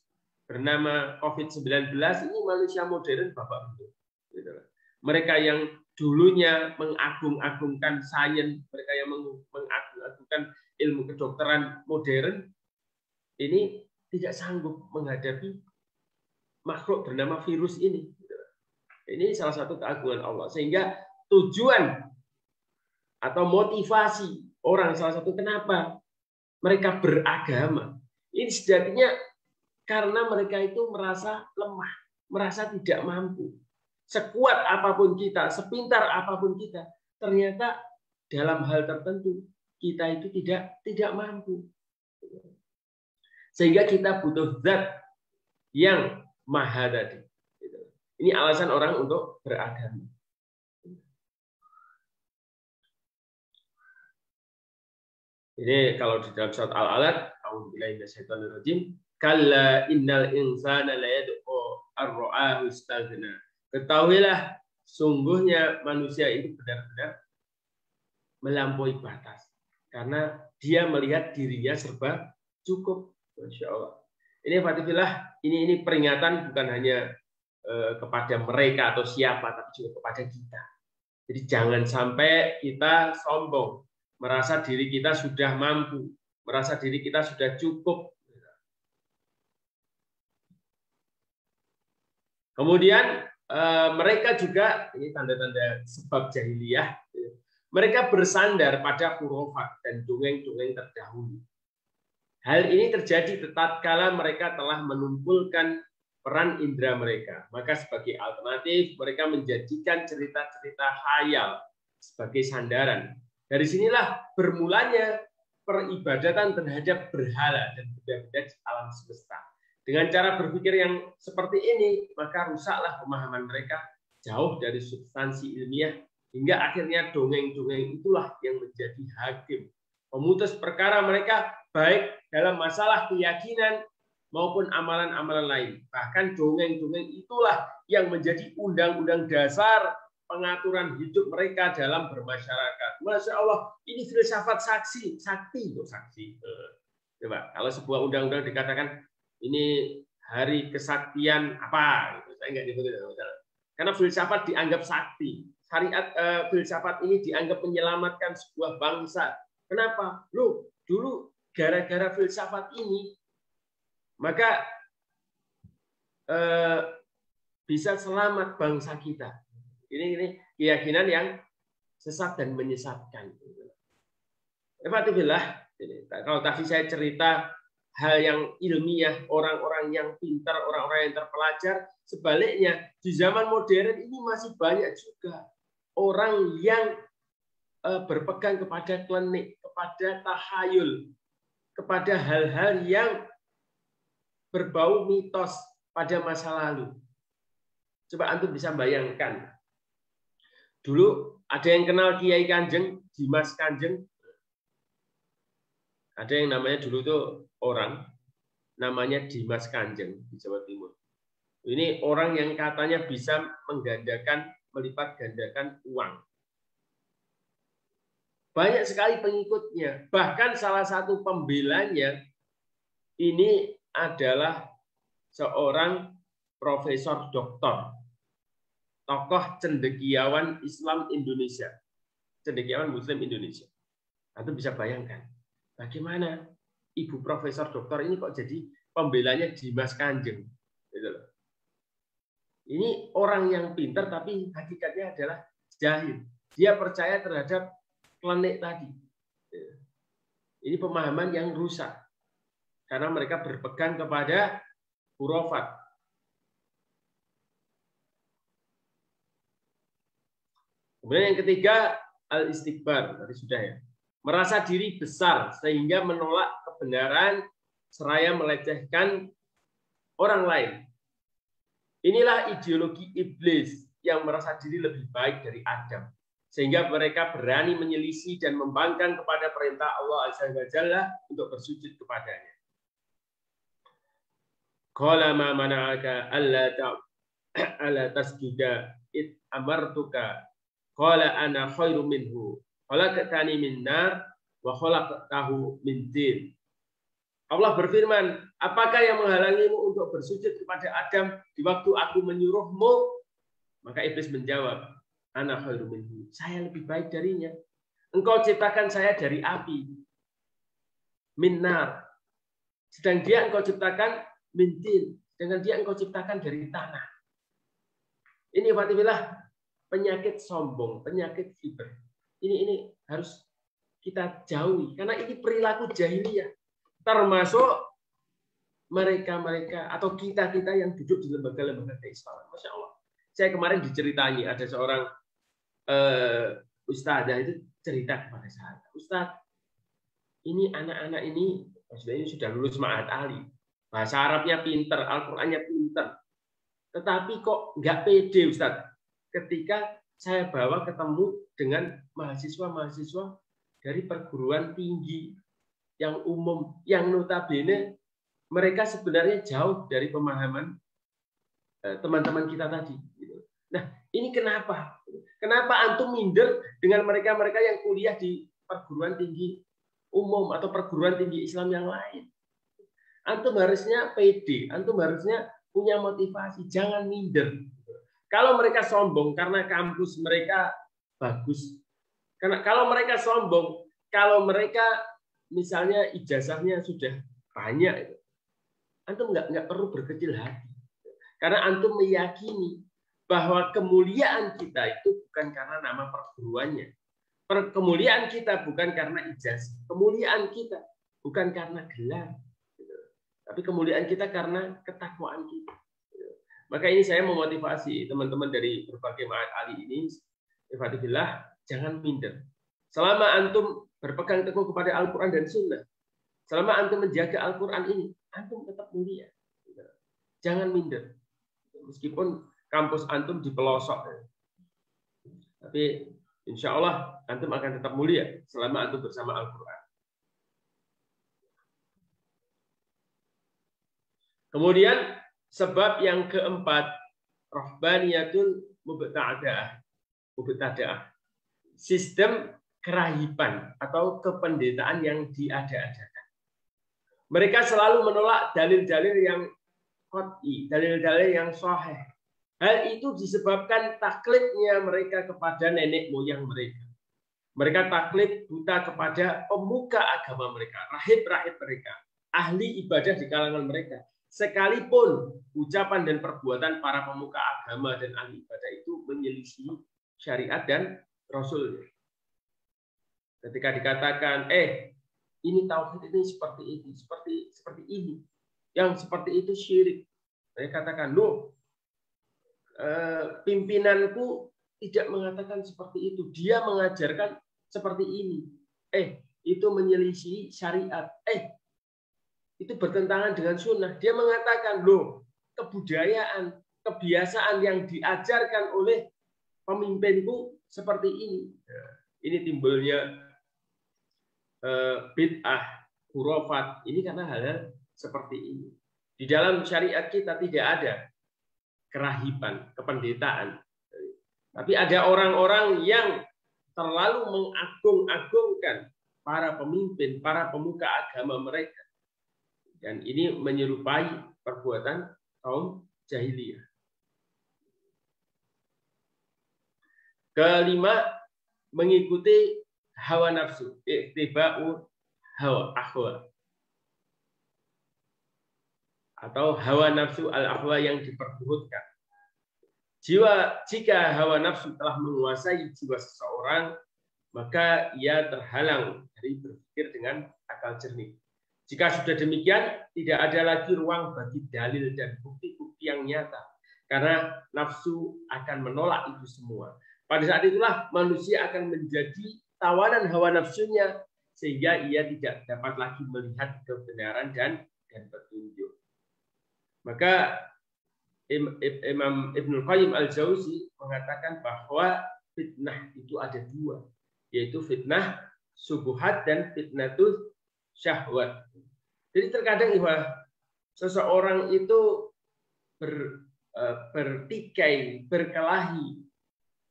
bernama COVID-19 ini manusia modern Bapak Ibu. Mereka yang dulunya mengagung-agungkan sains, mereka yang mengagung-agungkan ilmu kedokteran modern, ini tidak sanggup menghadapi makhluk bernama virus ini. Ini salah satu keagungan Allah. Sehingga tujuan atau motivasi orang salah satu kenapa mereka beragama. Ini sejatinya karena mereka itu merasa lemah, merasa tidak mampu. Sekuat apapun kita, sepintar apapun kita, ternyata dalam hal tertentu kita itu tidak mampu. Sehingga kita butuh zat yang maha tadi. Ini alasan orang untuk beragama. Ini kalau di dalam surat Al-Alaq, a'udzubillahi minasyaitonir rajim, kalla innal insana la yad'u ar-ra'ahu istaghna. Ketahuilah sungguhnya manusia itu benar-benar melampaui batas karena dia melihat dirinya serba cukup. Masya Allah. Ini Fatifillah, ini peringatan bukan hanya kepada mereka atau siapa, tapi juga kepada kita. Jadi jangan sampai kita sombong, merasa diri kita sudah mampu, merasa diri kita sudah cukup. Kemudian mereka juga, ini tanda-tanda sebab jahiliyah, mereka bersandar pada khurafat dan dongeng-dongeng terdahulu. Hal ini terjadi tatkala mereka telah menumpulkan peran indera mereka. Maka sebagai alternatif, mereka menjadikan cerita-cerita khayal sebagai sandaran. Dari sinilah bermulanya peribadatan terhadap berhala dan benda-benda di alam semesta. Dengan cara berpikir yang seperti ini, maka rusaklah pemahaman mereka jauh dari substansi ilmiah, hingga akhirnya dongeng-dongeng itulah yang menjadi hakim, pemutus perkara mereka, baik dalam masalah keyakinan maupun amalan-amalan lain. Bahkan dongeng-dongeng itulah yang menjadi undang-undang dasar pengaturan hidup mereka dalam bermasyarakat. Masya Allah, ini filsafat sakti kok saksi. Coba, kalau sebuah undang-undang dikatakan ini hari kesaktian apa, saya nggak nyebut itu. Karena filsafat dianggap sakti. Syariat filsafat ini dianggap menyelamatkan sebuah bangsa. Kenapa? Loh, dulu gara-gara filsafat ini maka bisa selamat bangsa kita. Ini keyakinan yang sesat dan menyesatkan. Kalau tadi saya cerita hal yang ilmiah, orang-orang yang pintar, orang-orang yang terpelajar, sebaliknya di zaman modern ini masih banyak juga orang yang berpegang kepada klinik, kepada tahayul, kepada hal-hal yang berbau mitos pada masa lalu. Coba antum bisa bayangkan. Dulu ada yang kenal Kiai Kanjeng, Dimas Kanjeng. Ada yang namanya dulu tuh orang namanya Dimas Kanjeng di Jawa Timur. Ini orang yang katanya bisa menggandakan, melipat gandakan uang. Banyak sekali pengikutnya. Bahkan salah satu pembelanya ini adalah seorang profesor doktor, tokoh cendekiawan Islam Indonesia, cendekiawan Muslim Indonesia. Anda bisa bayangkan bagaimana ibu profesor doktor ini kok jadi pembelanya Dimas Kanjeng. Ini orang yang pintar tapi hakikatnya adalah jahil. Dia percaya terhadap klinik tadi. Ini pemahaman yang rusak karena mereka berpegang kepada khurafat. Kemudian yang ketiga, al-istikbar, tadi sudah ya. Merasa diri besar sehingga menolak kebenaran seraya melecehkan orang lain. Inilah ideologi iblis yang merasa diri lebih baik dari Adam, sehingga mereka berani menyelisih dan membangkang kepada perintah Allah Azza wa Jalla untuk bersujud kepadanya. Qala ma mana'aka alla tasjuda id amartuka qala ana khairu minhu khalaqtani min nar wa khalaqtahu min tin. Allah berfirman, apakah yang menghalangimu untuk bersujud kepada Adam di waktu aku menyuruhmu? Maka iblis menjawab, ana khairu minhu, saya lebih baik darinya. Engkau ciptakan saya dari api, min nar, sedang dia engkau ciptakan min tin, dengan dia engkau ciptakan dari tanah. Ini watibillah penyakit sombong, penyakit kiber. Ini harus kita jauhi karena ini perilaku jahiliyah. Termasuk mereka-mereka atau kita-kita yang duduk di lembaga-lembaga keislaman. Masya Allah. Saya kemarin diceritai ada seorang ustadzah itu cerita kepada saya. Ustadz, ini anak-anak ini sudah lulus Ma'had Ali. Bahasa Arabnya pinter, Al-Qur'annya pinter. Tetapi kok nggak pede Ustadz ketika saya bawa ketemu dengan mahasiswa-mahasiswa dari perguruan tinggi yang umum, yang notabene mereka sebenarnya jauh dari pemahaman teman-teman kita tadi. Nah, ini kenapa? Kenapa antum minder dengan mereka-mereka yang kuliah di perguruan tinggi umum atau perguruan tinggi Islam yang lain? Antum harusnya pede, antum harusnya punya motivasi, jangan minder. Kalau mereka sombong karena kampus mereka bagus, karena kalau mereka sombong, kalau mereka misalnya ijazahnya sudah banyak, antum nggak perlu berkecil hati. Karena antum meyakini bahwa kemuliaan kita itu bukan karena nama perguruannya. Kemuliaan kita bukan karena ijazah. Kemuliaan kita bukan karena gelar. Tapi kemuliaan kita karena ketakwaan kita. Maka ini saya memotivasi teman-teman dari berbagai ma'had ali ini, ikhwatillah, jangan minder. Selama antum berpegang teguh kepada Al-Quran dan Sunnah, selama antum menjaga Al-Quran ini, antum tetap mulia. Jangan minder. Meskipun kampus antum di pelosok. Tapi insya Allah antum akan tetap mulia selama antum bersama Al-Quran. Kemudian sebab yang keempat, rahbaniyatul mubtada'ah. Sistem kerahiban atau kependetaan yang diada-adakan. Mereka selalu menolak dalil-dalil yang qat'i, dalil-dalil yang sahih. Hal itu disebabkan taklidnya mereka kepada nenek moyang mereka. Mereka taklid buta kepada pemuka agama mereka, rahib-rahib mereka, ahli ibadah di kalangan mereka. Sekalipun ucapan dan perbuatan para pemuka agama dan ahli ibadah itu menyelisih syariat dan Rasul. Ketika dikatakan, ini tauhid ini seperti ini, seperti ini, yang seperti itu syirik. Saya katakan, loh, pimpinanku tidak mengatakan seperti itu. Dia mengajarkan seperti ini. Itu menyelisih syariat. Itu bertentangan dengan sunnah. Dia mengatakan, loh, kebudayaan, kebiasaan yang diajarkan oleh pemimpinku seperti ini. Ini timbulnya bid'ah, khurafat. Ini karena hal-hal seperti ini. Di dalam syariat kita tidak ada kerahiban, kependetaan. Tapi ada orang-orang yang terlalu mengagung-agungkan para pemimpin, para pemuka agama mereka. Dan ini menyerupai perbuatan kaum jahiliyah. Kelima, mengikuti hawa nafsu, ittiba'u hawa ahwa. Atau hawa nafsu al-ahwa yang diperbuhutkan. Jika hawa nafsu telah menguasai jiwa seseorang, maka ia terhalang dari berpikir dengan akal jernih. Jika sudah demikian, tidak ada lagi ruang bagi dalil dan bukti-bukti yang nyata. Karena nafsu akan menolak itu semua. Pada saat itulah manusia akan menjadi tawanan hawa nafsunya, sehingga ia tidak dapat lagi melihat kebenaran dan petunjuk. Maka Imam Ibnul Qayyim Al-Jauzi mengatakan bahwa fitnah itu ada dua, yaitu fitnah subuhat dan fitnatul syahwat. Jadi terkadang seseorang itu bertikai, berkelahi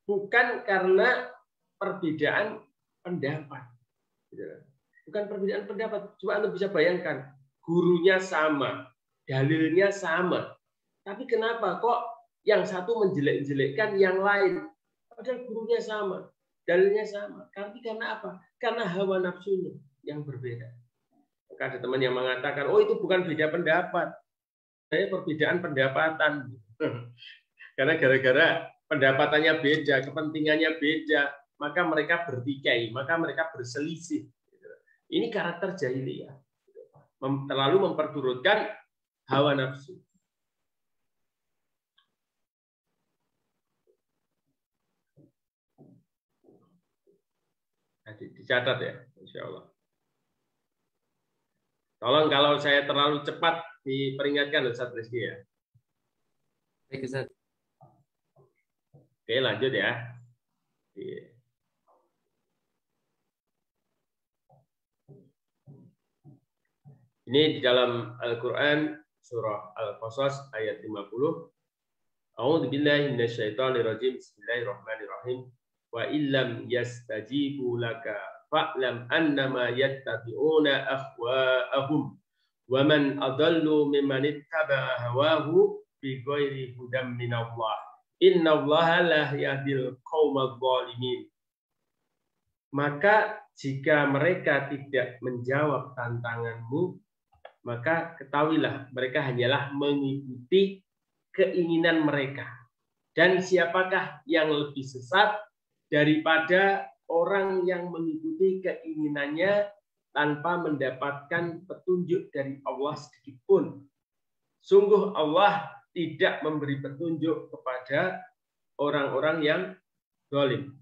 bukan karena perbedaan pendapat. Bukan perbedaan pendapat. Cuma Anda bisa bayangkan, gurunya sama, dalilnya sama. Tapi kenapa kok yang satu menjelek-jelekkan yang lain? Padahal gurunya sama, dalilnya sama. Tapi karena apa? Karena hawa nafsunya yang berbeda. Maka ada teman yang mengatakan, oh itu bukan beda pendapat. Saya perbedaan pendapatan. Karena gara-gara pendapatannya beda, kepentingannya beda, maka mereka bertikai, maka mereka berselisih. Ini karakter jahiliyah. Terlalu memperturutkan hawa nafsu. Dicatat ya, insya Allah. Tolong kalau saya terlalu cepat diperingatkan Ustaz Rizky ya. Baik Ustaz. Oke, lanjut ya. Ini di dalam Al-Quran surah Al-Qasas ayat 50. A'udzu billahi minasyaitonir rajim. Bismillahirrahmanirrahim. Wa illam yastajibu laka fa'lam annama yattabi'una ahwa'ahum wa man adallu mimman ittaba'a hawahu bighairi hudam minallah. Innallaha la yahdil qaumadz zalimin. Maka jika mereka tidak menjawab tantanganmu, maka ketahuilah mereka hanyalah mengikuti keinginan mereka. Dan siapakah yang lebih sesat daripada orang yang mengikuti keinginannya tanpa mendapatkan petunjuk dari Allah sedikit pun. Sungguh Allah tidak memberi petunjuk kepada orang-orang yang zalim.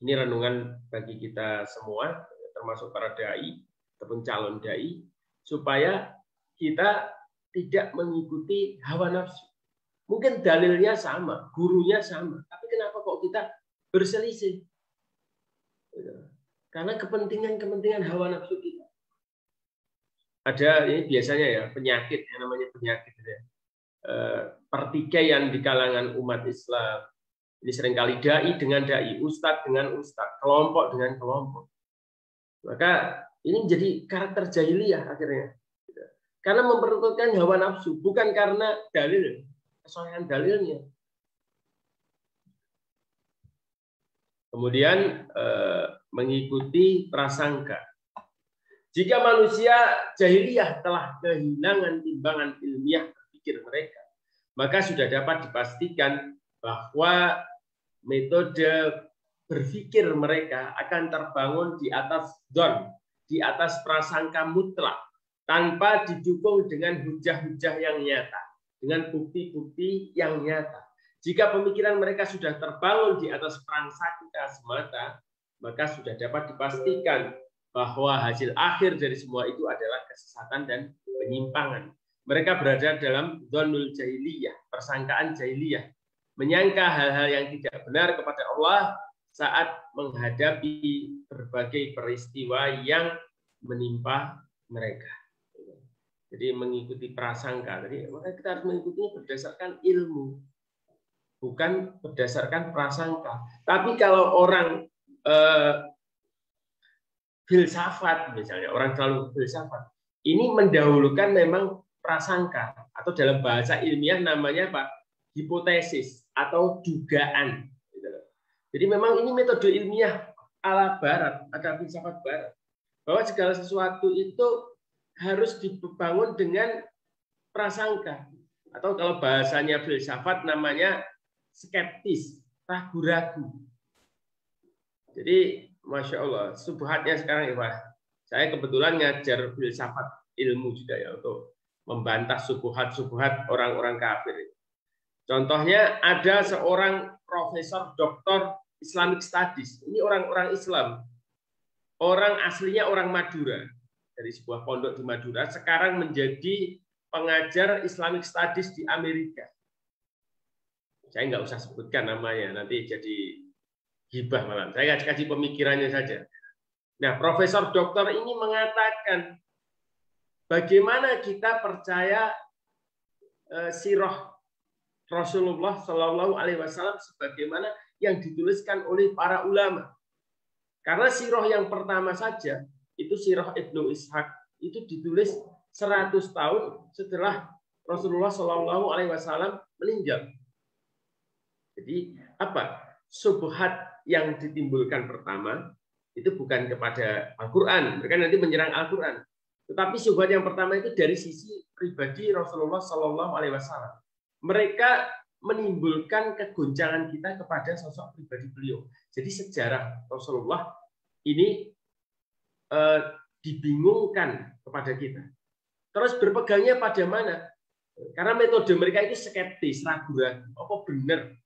Ini renungan bagi kita semua, termasuk para dai ataupun calon dai, supaya kita tidak mengikuti hawa nafsu. Mungkin dalilnya sama, gurunya sama, tapi kenapa kok kita berselisih? Karena kepentingan hawa nafsu kita. Ada ini biasanya ya penyakit, yang namanya penyakit ya. Pertikaian di kalangan umat Islam. Ini seringkali dai dengan dai, ustadz dengan ustadz, kelompok dengan kelompok. Maka ini menjadi karakter jahiliyah akhirnya. Karena memperuntukkan hawa nafsu, bukan karena dalil, kesohihan dalilnya. Kemudian mengikuti prasangka. Jika manusia jahiliyah telah kehilangan timbangan ilmiah berpikir mereka, maka sudah dapat dipastikan bahwa metode berpikir mereka akan terbangun di atas dzon, di atas prasangka mutlak, tanpa didukung dengan hujah-hujah yang nyata, dengan bukti-bukti yang nyata. Jika pemikiran mereka sudah terbangun di atas prasangka semata, maka sudah dapat dipastikan bahwa hasil akhir dari semua itu adalah kesesatan dan penyimpangan. Mereka berada dalam dzonul jahiliyah, persangkaan jahiliyah, menyangka hal-hal yang tidak benar kepada Allah saat menghadapi berbagai peristiwa yang menimpa mereka. Jadi mengikuti prasangka. Jadi maka kita harus mengikutinya berdasarkan ilmu, bukan berdasarkan prasangka. Tapi kalau orang filsafat misalnya, orang selalu filsafat, ini mendahulukan memang prasangka, atau dalam bahasa ilmiah namanya apa? Hipotesis atau dugaan. Jadi memang ini metode ilmiah ala Barat, ada filsafat Barat, bahwa segala sesuatu itu harus dibangun dengan prasangka, atau kalau bahasanya filsafat namanya skeptis, ragu-ragu. Jadi Masya Allah, subhatnya sekarang ya, saya kebetulan ngajar filsafat ilmu juga ya, untuk membantah subuhat-subuhat orang-orang kafir. Contohnya ada seorang profesor doktor Islamic Studies. Ini orang-orang Islam. Orang aslinya orang Madura. Dari sebuah pondok di Madura. Sekarang menjadi pengajar Islamic Studies di Amerika. Saya nggak usah sebutkan namanya. Nanti jadi gibah malam. Saya kasih pemikirannya saja. Nah, Profesor Doktor ini mengatakan bagaimana kita percaya sirah Rasulullah Shallallahu Alaihi Wasallam sebagaimana yang dituliskan oleh para ulama. Karena sirah yang pertama saja itu sirah Ibnu Ishaq itu ditulis 100 tahun setelah Rasulullah Shallallahu Alaihi Wasallam meninggal. Jadi apa? Subhat yang ditimbulkan pertama itu bukan kepada Al-Quran. Mereka nanti menyerang Al-Quran. Tetapi subhat yang pertama itu dari sisi pribadi Rasulullah Shallallahu Alaihi Wasallam. Mereka menimbulkan kegoncangan kita kepada sosok pribadi beliau. Jadi sejarah Rasulullah ini dibingungkan kepada kita. Terus berpegangnya pada mana? Karena metode mereka itu skeptis, ragu-ragu. Apa benar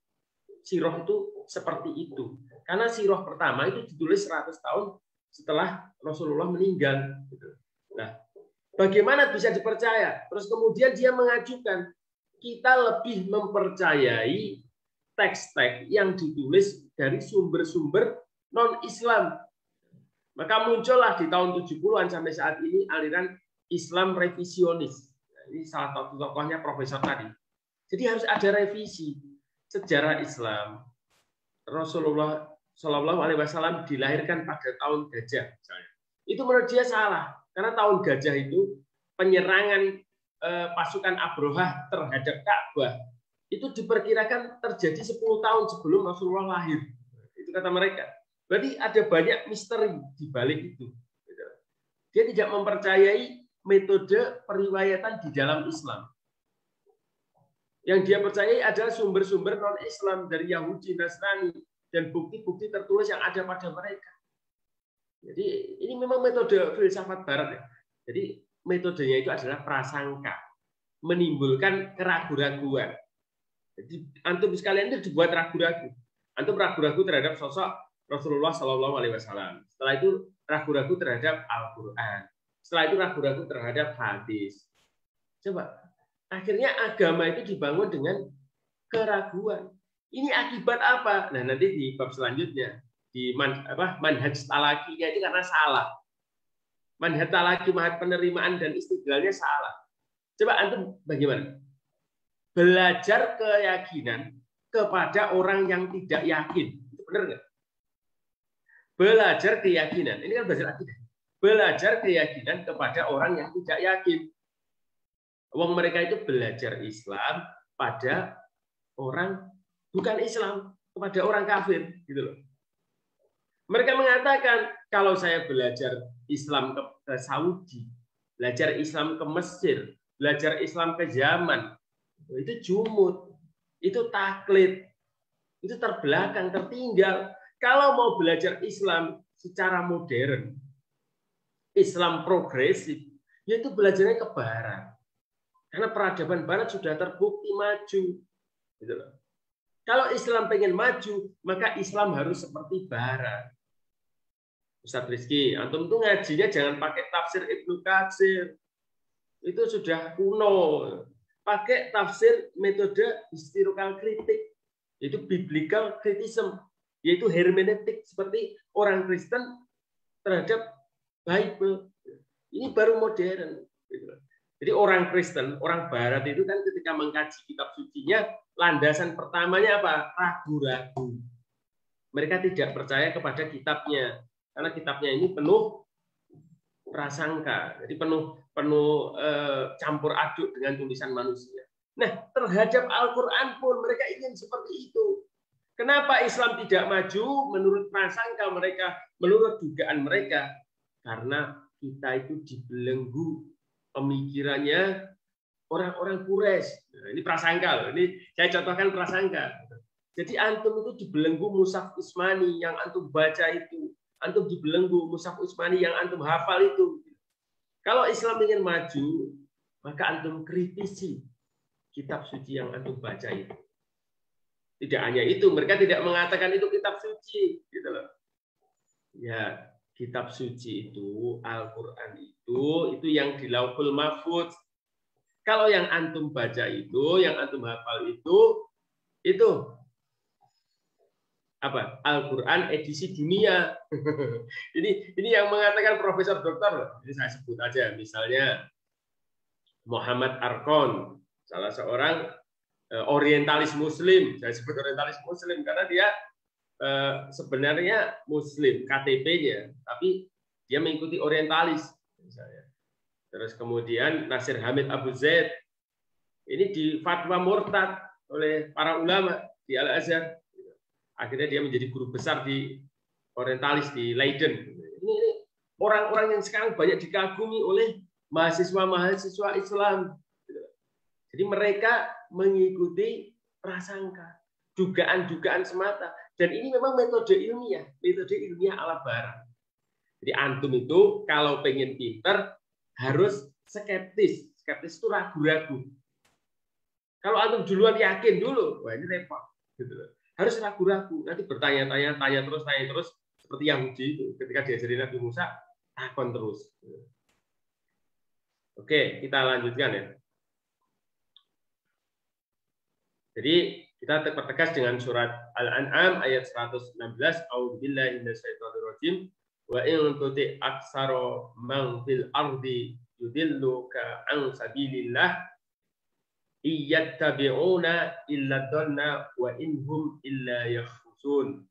sirah itu seperti itu? Karena sirah pertama itu ditulis 100 tahun setelah Rasulullah meninggal. Nah, bagaimana bisa dipercaya? Terus kemudian dia mengajukan kita lebih mempercayai teks-teks yang ditulis dari sumber-sumber non-Islam. Maka muncullah di tahun 70-an sampai saat ini aliran Islam revisionis. Ini salah satu tokohnya profesor tadi. Jadi harus ada revisi sejarah Islam. Rasulullah Shallallahu Alaihi Wasallam dilahirkan pada tahun gajah, misalnya. Itu menurut dia salah, karena tahun gajah itu penyerangan pasukan Abrohah terhadap Ka'bah itu diperkirakan terjadi 10 tahun sebelum Rasulullah lahir. Itu kata mereka. Berarti ada banyak misteri di balik itu. Dia tidak mempercayai metode periwayatan di dalam Islam. Yang dia percayai adalah sumber-sumber non-Islam dari Yahudi, Nasrani, dan bukti-bukti tertulis yang ada pada mereka. Jadi ini memang metode filsafat Barat ya. Jadi metodenya itu adalah prasangka, menimbulkan keraguan-raguan. Jadi antum sekalian itu dibuat ragu-ragu. Antum ragu-ragu terhadap sosok Rasulullah Shallallahu Alaihi Wasallam. Setelah itu ragu-ragu terhadap Al-Quran. Setelah itu ragu-ragu terhadap hadis. Coba. Akhirnya agama itu dibangun dengan keraguan. Ini akibat apa? Nah, nanti di bab selanjutnya di manhaj talakinya itu karena salah. Manhaj talaki, manhaj penerimaan dan istidlalnya salah. Coba antum bagaimana? Belajar keyakinan kepada orang yang tidak yakin. Itu benar nggak? Belajar keyakinan. Ini kan belajar akidah. Belajar keyakinan kepada orang yang tidak yakin. Wong mereka itu belajar Islam pada orang bukan Islam, kepada orang kafir, gitu loh. Mereka mengatakan kalau saya belajar Islam ke Saudi, belajar Islam ke Mesir, belajar Islam ke Yaman, itu jumud, itu taklid, itu terbelakang, tertinggal. Kalau mau belajar Islam secara modern, Islam progresif, yaitu belajarnya ke Barat. Karena peradaban Barat sudah terbukti maju. Gitu loh. Kalau Islam pengen maju, maka Islam harus seperti Barat. Ustaz Rizky, antum tuh ngajinya jangan pakai tafsir Ibnu Katsir. Itu sudah kuno. Pakai tafsir metode historical kritik, yaitu biblical criticism, yaitu hermeneutik seperti orang Kristen terhadap Bible. Ini baru modern. Gitu loh. Jadi orang Kristen, orang Barat itu kan ketika mengkaji kitab sucinya, landasan pertamanya apa? Ragu-ragu. Mereka tidak percaya kepada kitabnya, karena kitabnya ini penuh prasangka, jadi penuh campur aduk dengan tulisan manusia. Nah, terhadap Al-Quran pun mereka ingin seperti itu. Kenapa Islam tidak maju menurut prasangka mereka, menurut dugaan mereka? Karena kita itu dibelenggu pemikirannya orang-orang Quraisy. Nah, ini prasangka loh. Ini saya contohkan prasangka. Jadi antum itu dibelenggu Mushaf Utsmani yang antum baca itu. Antum dibelenggu Mushaf Utsmani yang antum hafal itu. Kalau Islam ingin maju, maka antum kritisi kitab suci yang antum baca itu. Tidak hanya itu, mereka tidak mengatakan itu kitab suci, gitu loh. Ya, kitab suci itu, Al-Quran itu yang di Lauhul Mahfuz. Kalau yang antum baca itu, yang antum hafal itu apa? Al-Quran edisi dunia. ini yang mengatakan Profesor Doktor. Ini saya sebut aja, misalnya Muhammad Arkon, salah seorang orientalis Muslim. Saya sebut orientalis Muslim karena dia sebenarnya Muslim KTP-nya, tapi dia mengikuti orientalis misalnya. Terus kemudian Nasir Hamid Abu Zaid ini di fatwa murtad oleh para ulama di Al-Azhar. Akhirnya dia menjadi guru besar di orientalis di Leiden. Ini orang-orang yang sekarang banyak dikagumi oleh mahasiswa-mahasiswa Islam. Jadi mereka mengikuti prasangka, dugaan-dugaan semata. Dan ini memang metode ilmiah ala Barat. Jadi antum itu kalau pengen pinter harus skeptis. Skeptis itu ragu-ragu. Kalau antum duluan yakin dulu, wah ini repot. Gitu. Harus ragu-ragu. Nanti bertanya-tanya, tanya terus, seperti Yahudi itu. Ketika diajarin Nabi Musa, takon terus. Oke, kita lanjutkan ya. Jadi kita terpertegas dengan surat Al-An'am ayat 116. A'udzubillahi minasyaitonirrajim. Wa in tuti aktsara man fil ardi yudilluka an sabilillah iyattabi'una illa dhanna wa inhum illa yakhrusun.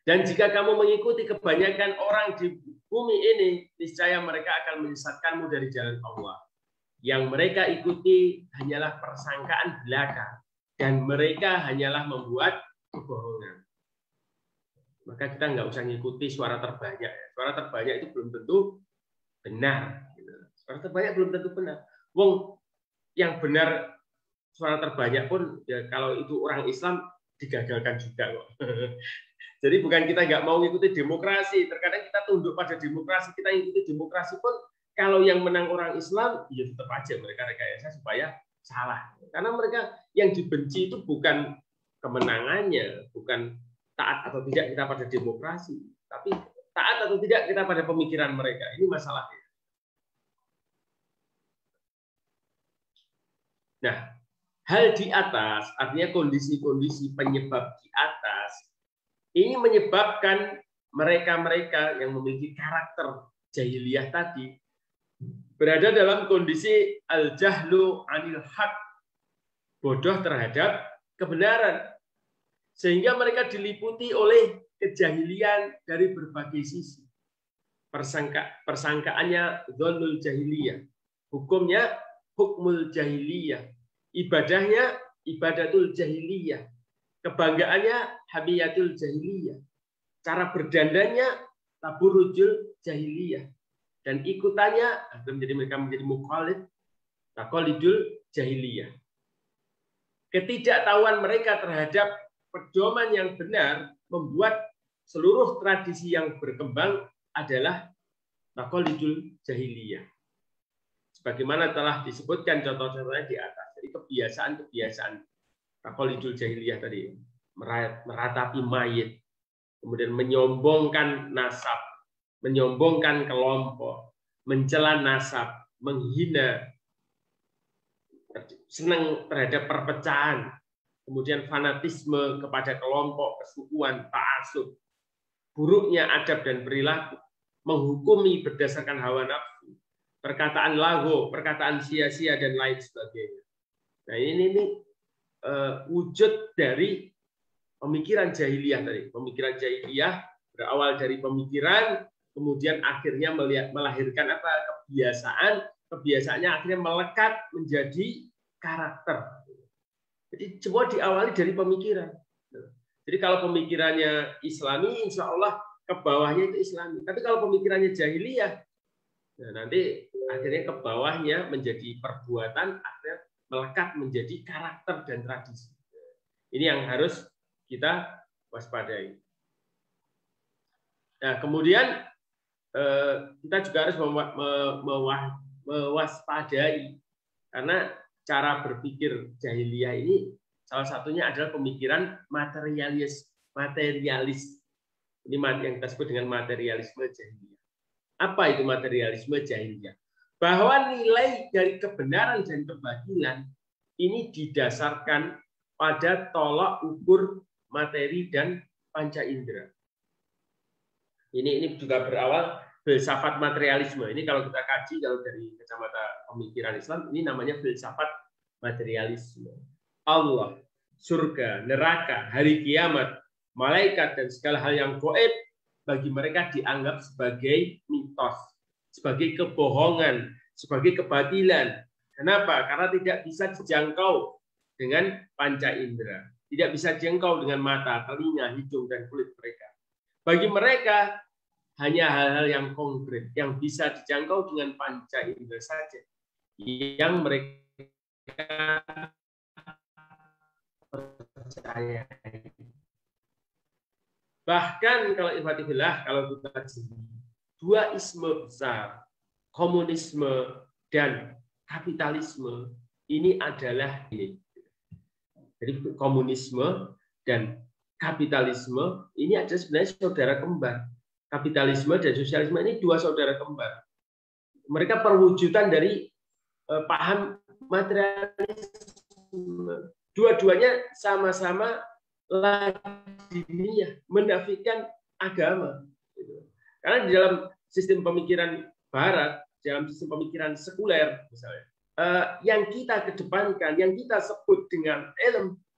Dan jika kamu mengikuti kebanyakan orang di bumi ini, niscaya mereka akan menyesatkanmu dari jalan Allah. Yang mereka ikuti hanyalah persangkaan belaka. Dan mereka hanyalah membuat kebohongan. Maka kita nggak usah ngikuti suara terbanyak. Suara terbanyak itu belum tentu benar. Suara terbanyak belum tentu benar. Wong yang benar suara terbanyak pun ya kalau itu orang Islam digagalkan juga kok. Jadi bukan kita nggak mau ngikuti demokrasi. Terkadang kita tunduk pada demokrasi, kita ngikuti demokrasi pun kalau yang menang orang Islam, ya tetap aja mereka rekayasa supaya salah. Karena mereka yang dibenci itu bukan kemenangannya, bukan taat atau tidak kita pada demokrasi, tapi taat atau tidak kita pada pemikiran mereka. Ini masalahnya. Nah, hal di atas, artinya kondisi-kondisi penyebab di atas, ini menyebabkan mereka-mereka yang memiliki karakter jahiliyah tadi berada dalam kondisi al-jahlu anil haq, bodoh terhadap kebenaran. Sehingga mereka diliputi oleh kejahilian dari berbagai sisi. Persangkaannya dzannul jahiliyah, hukumnya hukmul jahiliyah, ibadahnya ibadatul jahiliyah, kebanggaannya hamiyatul jahiliyah, cara berdandannya taburujul jahiliyah, dan ikutannya menjadi mereka menjadi mukhalid taqalidul jahiliyah. Ketidaktahuan mereka terhadap pedoman yang benar membuat seluruh tradisi yang berkembang adalah taqalidul jahiliyah. Sebagaimana telah disebutkan contoh-contohnya di atas. Jadi kebiasaan-kebiasaan taqalidul jahiliyah tadi, meratapi mayit, kemudian menyombongkan nasab, menyombongkan kelompok, mencela nasab, menghina, senang terhadap perpecahan, kemudian fanatisme kepada kelompok, kesukuan, ta'assub, buruknya adab dan perilaku, menghukumi berdasarkan hawa nafsu, perkataan lagu, perkataan sia-sia dan lain sebagainya. Nah ini wujud dari pemikiran jahiliyah tadi. Pemikiran jahiliyah berawal dari pemikiran, kemudian akhirnya melahirkan apa? Kebiasaan. Kebiasaannya akhirnya melekat menjadi karakter. Jadi semua diawali dari pemikiran. Jadi kalau pemikirannya Islami, insya Allah ke bawahnya itu Islami. Tapi kalau pemikirannya jahiliyah, nah nanti akhirnya ke bawahnya menjadi perbuatan, akhirnya melekat menjadi karakter dan tradisi. Ini yang harus kita waspadai. Nah, kemudian kita juga harus mewaspadai karena cara berpikir jahiliyah ini salah satunya adalah pemikiran materialis. Ini yang kita sebut dengan materialisme jahiliyah. Apa itu materialisme jahiliyah? Bahwa nilai dari kebenaran dan kebajikan ini didasarkan pada tolak ukur materi dan panca indera. Ini juga berawal filsafat materialisme. Ini kalau kita kaji kalau dari kacamata pemikiran Islam, ini namanya filsafat materialisme. Allah, surga, neraka, hari kiamat, malaikat dan segala hal yang gaib bagi mereka dianggap sebagai mitos, sebagai kebohongan, sebagai kebatilan. Kenapa? Karena tidak bisa dijangkau dengan panca indera, tidak bisa dijangkau dengan mata, telinga, hidung dan kulit mereka. Bagi mereka hanya hal-hal yang konkret yang bisa dijangkau dengan panca indera saja yang mereka percaya. Bahkan kalau ikhwatillah, kalau kita dua isme besar, komunisme dan kapitalisme, ini adalah ini. Jadi komunisme dan kapitalisme ini adalah sebenarnya saudara kembar. Kapitalisme dan sosialisme ini dua saudara kembar. Mereka perwujudan dari paham materialisme. Dua-duanya sama-sama ladiniyah, menafikan agama. Karena di dalam sistem pemikiran Barat, dalam sistem pemikiran sekuler, misalnya, yang kita kedepankan, yang kita sebut dengan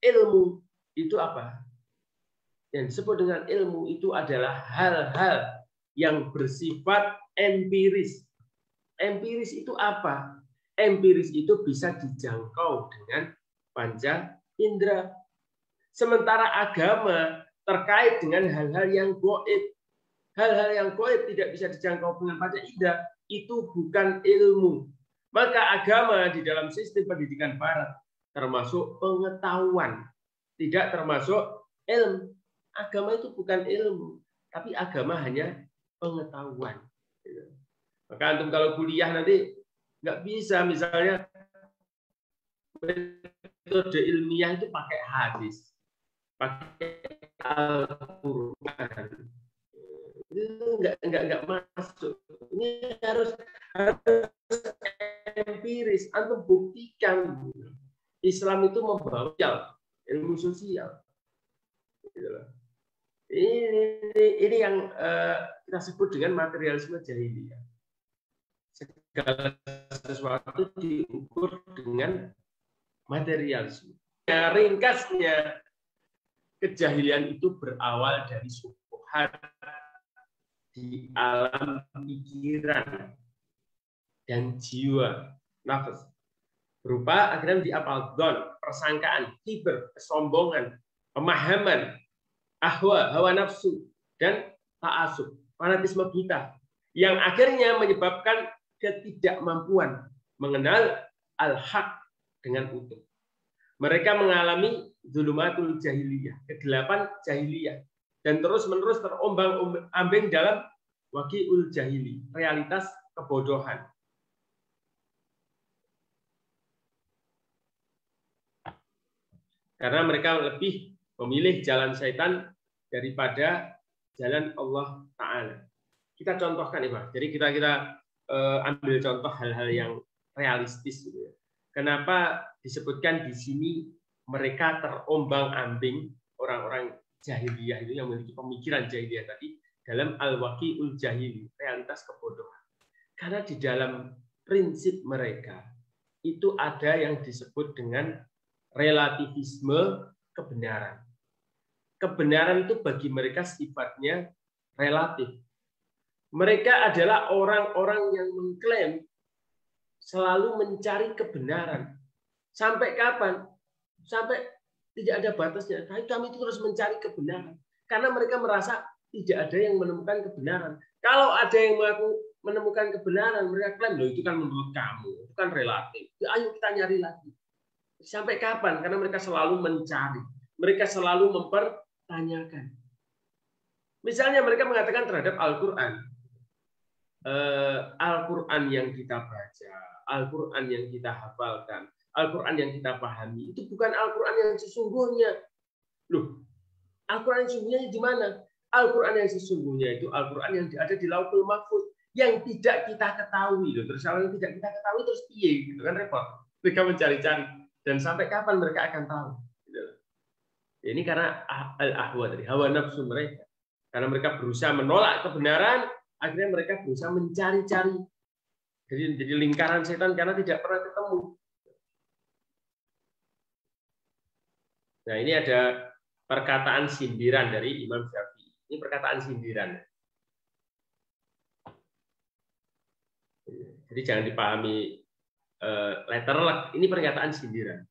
ilmu itu apa? Yang disebut dengan ilmu itu adalah hal-hal yang bersifat empiris. Empiris itu apa? Empiris itu bisa dijangkau dengan panca indera. Sementara agama terkait dengan hal-hal yang gaib. hal-hal yang gaib tidak bisa dijangkau dengan pada indera, itu bukan ilmu. Maka agama di dalam sistem pendidikan barat termasuk pengetahuan, tidak termasuk ilmu. Agama itu bukan ilmu, tapi agama hanya pengetahuan. Maka antum kalau kuliah nanti nggak bisa misalnya metode ilmiah itu pakai hadis, pakai Al-Quran. Itu nggak masuk. Ini harus empiris. Antum buktikan Islam itu membawa ilmu sosial. Ini yang kita sebut dengan materialisme jahiliyah. Segala sesuatu diukur dengan materialisme. Nah, ringkasnya, kejahilian itu berawal dari syubhat di alam pikiran dan jiwa, nafas. Berupa akhirnya di apaldon, persangkaan, kiber, kesombongan, pemahaman, ahwa, hawa nafsu, dan ta'asub, fanatisme kita, yang akhirnya menyebabkan ketidakmampuan mengenal al-haq dengan utuh. Mereka mengalami zulumatul jahiliyah, kegelapan jahiliyah, dan terus-menerus terombang-ambing dalam waqi'ul jahili, realitas kebodohan. Karena mereka lebih memilih jalan syaitan daripada jalan Allah Ta'ala. Kita contohkan ya, Pak. Jadi kita ambil contoh hal-hal yang realistis gitu ya. Kenapa disebutkan di sini mereka terombang-ambing, orang-orang jahiliyah itu yang memiliki pemikiran jahiliyah tadi dalam al-waqi'ul jahili, realitas kebodohan. Karena di dalam prinsip mereka itu ada yang disebut dengan relativisme kebenaran. Kebenaran itu bagi mereka sifatnya relatif. Mereka adalah orang-orang yang mengklaim selalu mencari kebenaran. Sampai kapan? Sampai tidak ada batasnya. Kami itu terus mencari kebenaran. Karena mereka merasa tidak ada yang menemukan kebenaran. Kalau ada yang menemukan kebenaran, mereka klaim, loh itu kan menurut kamu, itu kan relatif. Ya, ayo kita nyari lagi. Sampai kapan? Karena mereka selalu mencari. Mereka selalu mempertanyakan. Misalnya mereka mengatakan terhadap Al-Quran. Al-Quran yang kita baca, Al-Quran yang kita hafalkan, Al-Quran yang kita pahami, itu bukan Al-Quran yang sesungguhnya. Loh, Al-Quran yang sesungguhnya di mana? Al-Quran yang sesungguhnya itu Al-Quran yang ada di Lauhul Mahfuz, yang tidak kita ketahui. Loh, terus kalau yang tidak kita ketahui, terus piye? Gitu kan repot. Mereka mencari-cari. Dan sampai kapan mereka akan tahu? Ini karena al-ahwa dari hawa nafsu mereka. Karena mereka berusaha menolak kebenaran, akhirnya mereka berusaha mencari-cari. Jadi lingkaran setan karena tidak pernah ketemu. Nah, ini ada perkataan sindiran dari Imam Syafi'i. Ini perkataan sindiran. Jadi jangan dipahami letterlek. Ini pernyataan sindiran.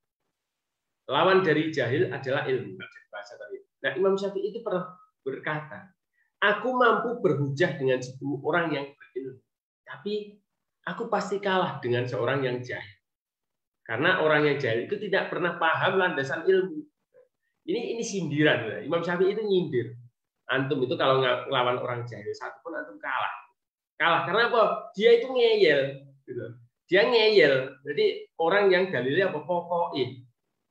Lawan dari jahil adalah ilmu. Bahasa tadi. Nah, Imam Syafi'i itu pernah berkata, aku mampu berhujah dengan 10 orang yang berilmu, tapi aku pasti kalah dengan seorang yang jahil. Karena orang yang jahil itu tidak pernah paham landasan ilmu. Ini sindiran. Imam Syafi'i itu nyindir. Antum itu kalau ngelawan orang jahil satu pun antum kalah. Kalah karena apa? Dia itu ngeyel. Dia ngeyel. Jadi orang yang dalilnya apa? Pokoknya.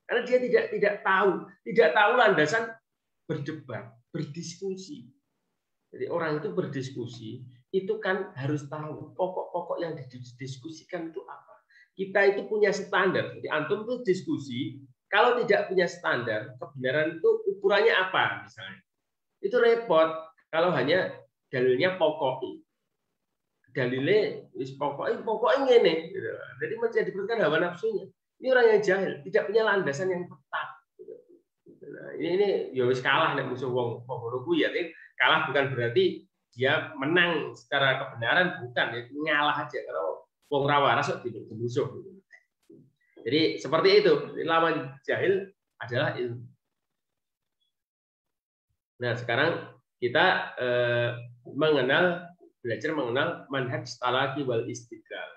Karena dia tidak tahu landasan berdebat, berdiskusi. Jadi orang itu berdiskusi, itu kan harus tahu pokok-pokok yang didiskusikan itu apa. Kita itu punya standar. Jadi antum itu diskusi, kalau tidak punya standar, kebenaran itu ukurannya apa misalnya. Itu repot kalau hanya dalilnya pokok. Dalilnya pokoknya ngene. Jadi masih diperlukan hawa nafsunya. Ini orang yang jahil, tidak punya landasan yang tetap. Nah, ini ya wis kalah nek musuh wong ngono kuwi ya. Kalah bukan berarti dia menang secara kebenaran, bukan, ya ngalah aja kalau wong ra waras kok musuh. Jadi seperti itu, lawan jahil adalah ilmu. Nah, sekarang kita belajar mengenal manhaj talaqi wal istidlal.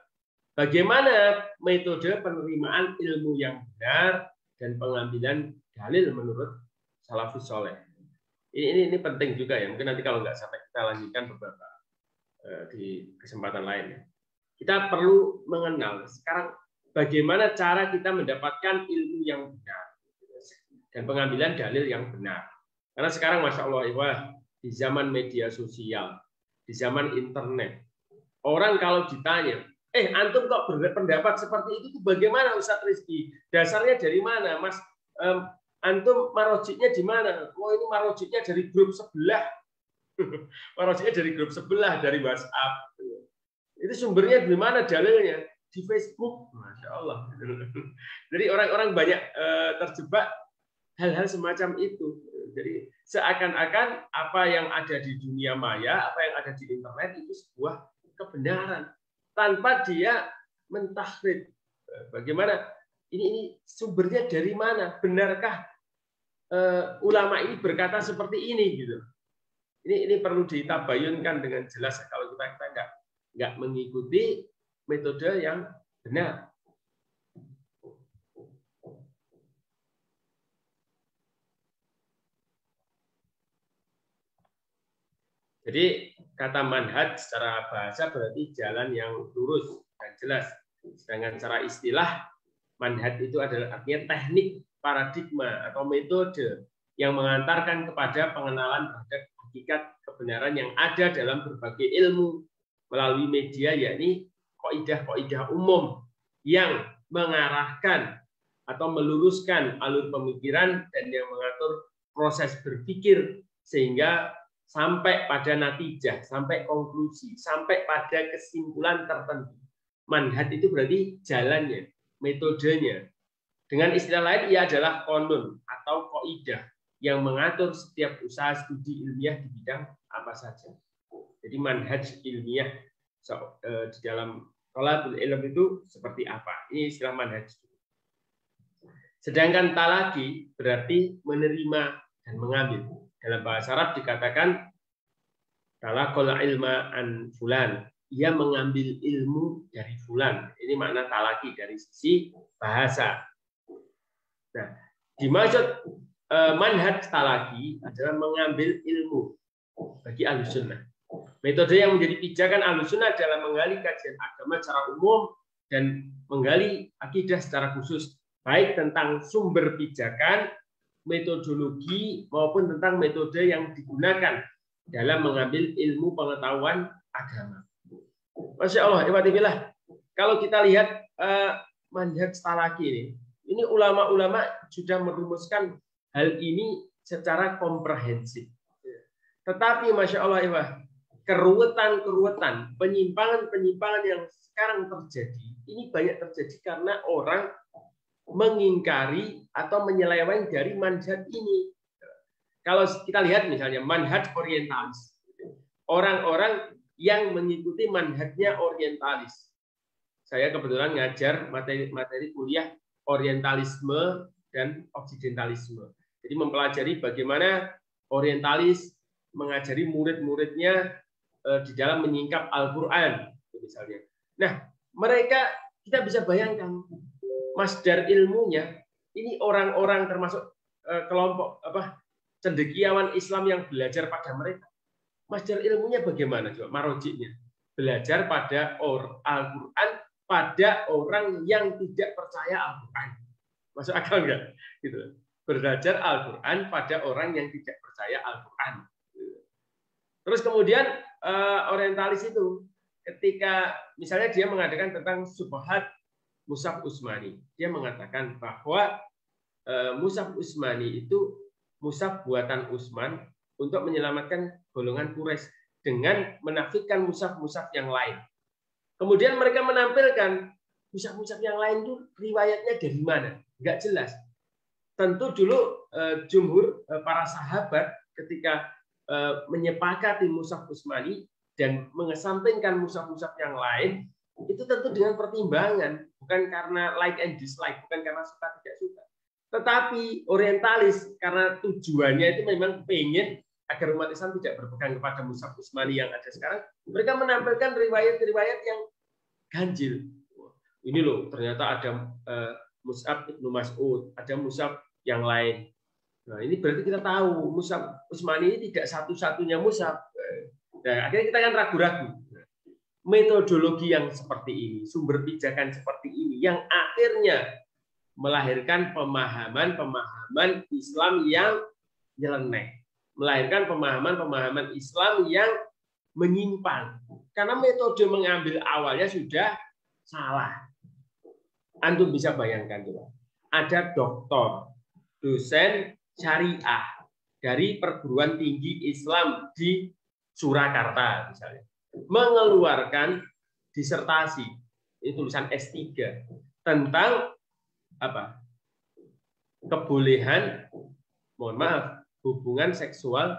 Bagaimana metode penerimaan ilmu yang benar dan pengambilan dalil menurut salafus soleh. Ini penting juga ya. Mungkin nanti kalau nggak sampai kita lanjutkan beberapa di kesempatan lain. Kita perlu mengenal sekarang bagaimana cara kita mendapatkan ilmu yang benar dan pengambilan dalil yang benar. Karena sekarang Masya Allah, di zaman media sosial, di zaman internet, orang kalau ditanya, antum kok berpendapat seperti itu bagaimana Ustaz Rizky? Dasarnya dari mana, Mas? Antum marojiknya di mana? Oh, ini marojiknya dari grup sebelah. Marojiknya dari grup sebelah, dari WhatsApp. Itu sumbernya di mana dalilnya? Di Facebook. Masya Allah. Jadi orang-orang banyak terjebak hal-hal semacam itu. Jadi seakan-akan apa yang ada di dunia maya, apa yang ada di internet itu sebuah kebenaran tanpa dia mentahrid. Bagaimana ini sumbernya dari mana? Benarkah ulama ini berkata seperti ini gitu? Ini perlu ditabayunkan dengan jelas kalau kita nggak mengikuti metode yang benar. Jadi kata manhaj secara bahasa berarti jalan yang lurus dan jelas. Sedangkan secara istilah manhaj itu adalah artinya teknik, paradigma atau metode yang mengantarkan kepada pengenalan terhadap hakikat kebenaran yang ada dalam berbagai ilmu melalui media, yakni kaidah-kaidah umum yang mengarahkan atau meluruskan alur pemikiran dan yang mengatur proses berpikir sehingga sampai pada natijah, sampai konklusi, sampai pada kesimpulan tertentu. Manhaj itu berarti jalannya, metodenya. Dengan istilah lain, ia adalah qanun atau kaidah yang mengatur setiap usaha studi ilmiah di bidang apa saja. Jadi manhaj ilmiah di dalam thalabul ilm itu seperti apa? Ini istilah manhaj. Sedangkan talaqi berarti menerima dan mengambil. Dalam bahasa Arab dikatakan talaqal ilma an fulan. Ia mengambil ilmu dari fulan. Ini makna talaqi dari sisi bahasa. Nah, dimaksud manhaj talaqi adalah mengambil ilmu bagi Ahlus Sunnah. Metode yang menjadi pijakan Ahlus Sunnah adalah menggali kajian agama secara umum dan menggali akidah secara khusus, baik tentang sumber pijakan, metodologi maupun tentang metode yang digunakan dalam mengambil ilmu pengetahuan agama. Masya Allah, ibadah. Kalau kita lihat manhaj talaqi ini ulama-ulama sudah merumuskan hal ini secara komprehensif. Tetapi Masya Allah, keruwetan, penyimpangan yang sekarang terjadi, ini banyak terjadi karena orang mengingkari atau menyeleweng dari manhaj ini. Kalau kita lihat misalnya manhaj orientalis, orang-orang yang mengikuti manhajnya orientalis. Saya kebetulan ngajar materi kuliah orientalisme dan oksidentalisme. Jadi mempelajari bagaimana orientalis mengajari murid-muridnya di dalam menyingkap Al-Quran, misalnya. Nah, mereka kita bisa bayangkan masdar ilmunya ini orang-orang termasuk kelompok cendekiawan Islam yang belajar pada mereka. Masdar ilmunya bagaimana coba marojiknya? Belajar pada Al-Quran pada orang yang tidak percaya Al-Quran. Masuk akal enggak? Gitu. Belajar Al-Quran pada orang yang tidak percaya Al-Quran. Terus kemudian orientalis itu ketika misalnya dia mengadakan tentang subhat Mushaf Utsmani, dia mengatakan bahwa Mushaf Utsmani itu mushaf buatan Utsman untuk menyelamatkan golongan Quraisy dengan menafikan mushaf-mushaf yang lain. Kemudian mereka menampilkan mushaf-mushaf yang lain itu riwayatnya dari mana? Enggak jelas. Tentu dulu jumhur para sahabat ketika menyepakati mushaf Utsmani dan mengesampingkan mushaf-mushaf yang lain itu tentu dengan pertimbangan, bukan karena like and dislike, bukan karena suka tidak suka. Tetapi orientalis karena tujuannya itu memang pengen agar umat Islam tidak berpegang kepada mushaf Utsmani yang ada sekarang, mereka menampilkan riwayat-riwayat yang ganjil. Ini loh, ternyata ada mushaf Ibnu Mas'ud, ada mushaf yang lain. Nah, ini berarti kita tahu mushaf Utsmani ini tidak satu-satunya mushaf. Nah, akhirnya kita kan ragu-ragu. Metodologi yang seperti ini, sumber pijakan seperti ini, yang akhirnya melahirkan pemahaman-pemahaman Islam yang nyeleneh, melahirkan pemahaman-pemahaman Islam yang menyimpang. Karena metode mengambil awalnya sudah salah. Antum bisa bayangkan coba. Ada doktor, dosen syariah dari perguruan tinggi Islam di Surakarta misalnya, mengeluarkan disertasi, ini tulisan S3 tentang apa? Kebolehan, mohon maaf, hubungan seksual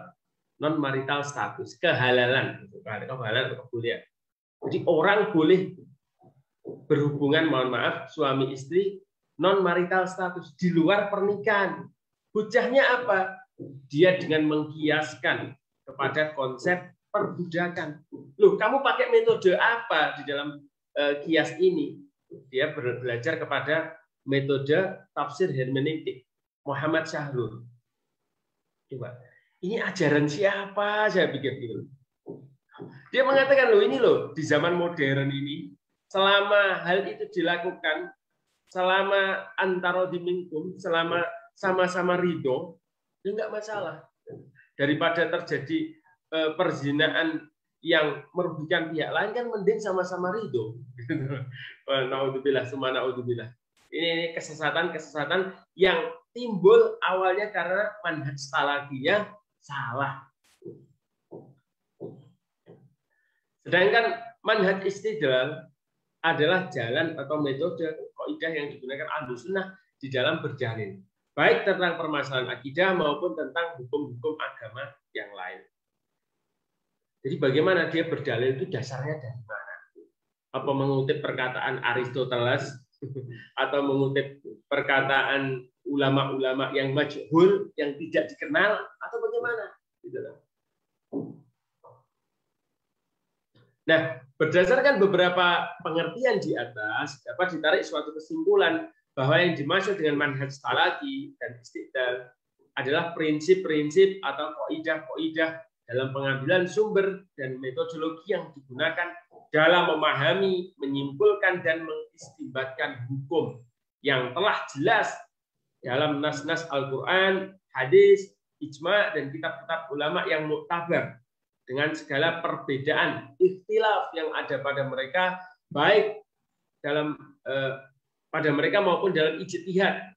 non marital status, kehalalan, kebolehan. Jadi orang boleh berhubungan, mohon maaf, suami istri non marital status di luar pernikahan. Hujahnya apa? Dia dengan mengkiaskan kepada konsep perbudakan. Loh, kamu pakai metode apa di dalam kias ini? Dia belajar kepada metode tafsir hermeneutik Muhammad Syahrul. Coba, ini ajaran siapa? Saya pikir gitu. Dia mengatakan loh, ini loh di zaman modern ini, selama hal itu dilakukan, selama antara diminkum, selama sama-sama ridho, ya nggak masalah. Daripada terjadi perzinaan yang merugikan pihak lain, kan mending sama-sama ridho. Naudzubillah, summa naudzubillah. Ini kesesatan-kesesatan yang timbul awalnya karena manhaj salafiyah salah. Sedangkan manhaj istidlal adalah jalan atau metode kaidah yang digunakan Ahlus Sunnah di dalam berdalil, baik tentang permasalahan akidah maupun tentang hukum-hukum agama yang lain. Jadi bagaimana dia berdalil itu dasarnya dari mana? Apa mengutip perkataan Aristoteles atau mengutip perkataan ulama-ulama yang majhul, yang tidak dikenal, atau bagaimana? Nah, berdasarkan beberapa pengertian di atas, dapat ditarik suatu kesimpulan bahwa yang dimaksud dengan manhaj salafi dan istidlal adalah prinsip-prinsip atau kaidah-kaidah dalam pengambilan sumber dan metodologi yang digunakan dalam memahami, menyimpulkan, dan mengistinbatkan hukum yang telah jelas dalam nas-nas Al-Quran, hadis, ijma, dan kitab-kitab ulama yang muktabar, dengan segala perbedaan ikhtilaf yang ada pada mereka, baik dalam pada mereka maupun dalam ijtihad,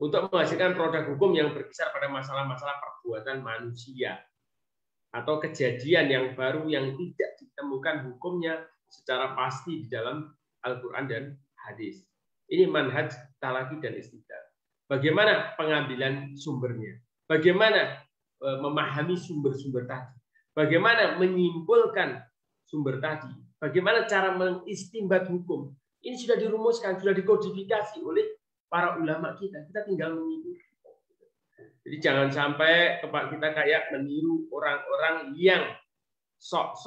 untuk menghasilkan produk hukum yang berkisar pada masalah-masalah perbuatan manusia atau kejadian yang baru yang tidak ditemukan hukumnya secara pasti di dalam Al-Quran dan hadis. Ini manhaj talaqqi dan istidlal. Bagaimana pengambilan sumbernya? Bagaimana memahami sumber-sumber tadi? Bagaimana menyimpulkan sumber tadi? Bagaimana cara mengistinbat hukum? Ini sudah dirumuskan, sudah dikodifikasi oleh para ulama kita. Kita tinggal mengikuti. Jadi jangan sampai kita kayak meniru orang-orang yang sok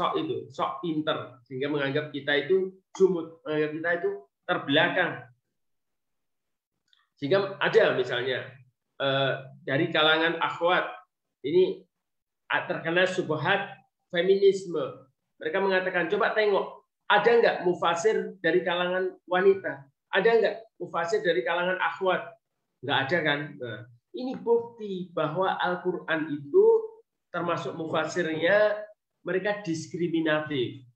pinter, sehingga menganggap kita itu jumud, menganggap kita itu terbelakang. Sehingga ada misalnya dari kalangan akhwat ini terkena syubhat feminisme. Mereka mengatakan, coba tengok, ada nggak mufasir dari kalangan wanita? Ada nggak mufasir dari kalangan akhwat? Nggak ada kan? Nah, ini bukti bahwa Al-Quran itu termasuk mufasirnya mereka diskriminatif,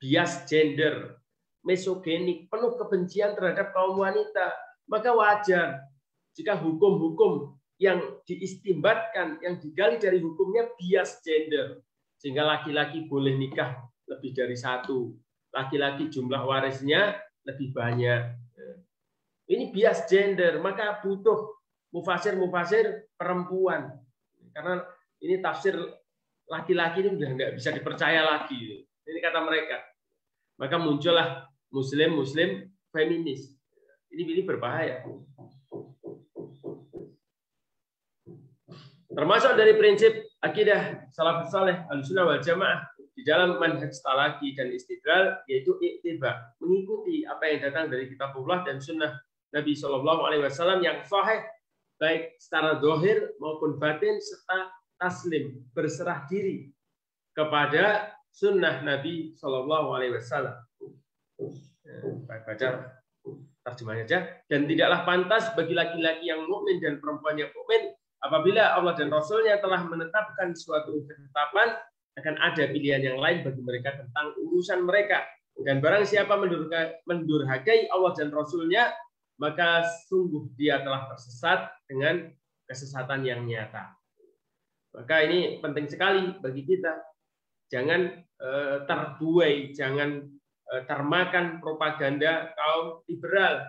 bias gender, mesogenik, penuh kebencian terhadap kaum wanita. Maka wajar jika hukum-hukum yang diistimbatkan, yang digali dari hukumnya bias gender. Sehingga laki-laki boleh nikah lebih dari satu. Laki-laki jumlah warisnya lebih banyak. Ini bias gender, maka butuh mufasir perempuan. Karena ini tafsir laki-laki ini sudah nggak bisa dipercaya lagi. Ini kata mereka. Maka muncullah muslim feminis. Ini berbahaya. Termasuk dari prinsip akidah salafus saleh Ahlussunnah wal Jamaah di dalam manhaj talaqi dan istidlal, yaitu ittiba, mengikuti apa yang datang dari kitabullah dan sunnah Nabi Shallallahu Alaihi Wasallam yang sahih, baik secara zahir maupun batin, serta taslim, berserah diri kepada sunnah Nabi Shallallahu Alaihi Wasallam. Baca terjemahnya aja. Dan tidaklah pantas bagi laki-laki yang mukmin dan perempuan yang mukmin apabila Allah dan Rasul-Nya telah menetapkan suatu ketetapan, akan ada pilihan yang lain bagi mereka tentang urusan mereka. Dan barang siapa mendurhakai Allah dan Rasul-Nya, maka sungguh dia telah tersesat dengan kesesatan yang nyata. Maka ini penting sekali bagi kita. Jangan terbuai, jangan termakan propaganda kaum liberal.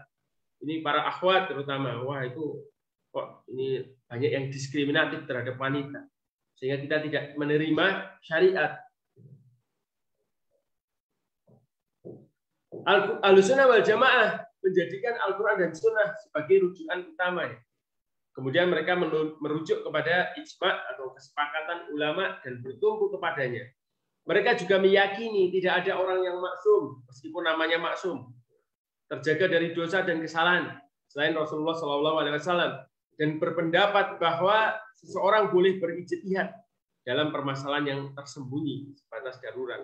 Ini para akhwat terutama. Wah, itu kok ini banyak yang diskriminatif terhadap wanita, sehingga kita tidak menerima syariat. Ahlussunnah wal Jamaah menjadikan Al-Quran dan Sunnah sebagai rujukan utamanya. Kemudian mereka merujuk kepada ijma atau kesepakatan ulama dan bertumpu kepadanya. Mereka juga meyakini tidak ada orang yang maksum, meskipun namanya maksum, terjaga dari dosa dan kesalahan selain Rasulullah SAW, dan berpendapat bahwa seseorang boleh berijtihad dalam permasalahan yang tersembunyi sebatas darurat.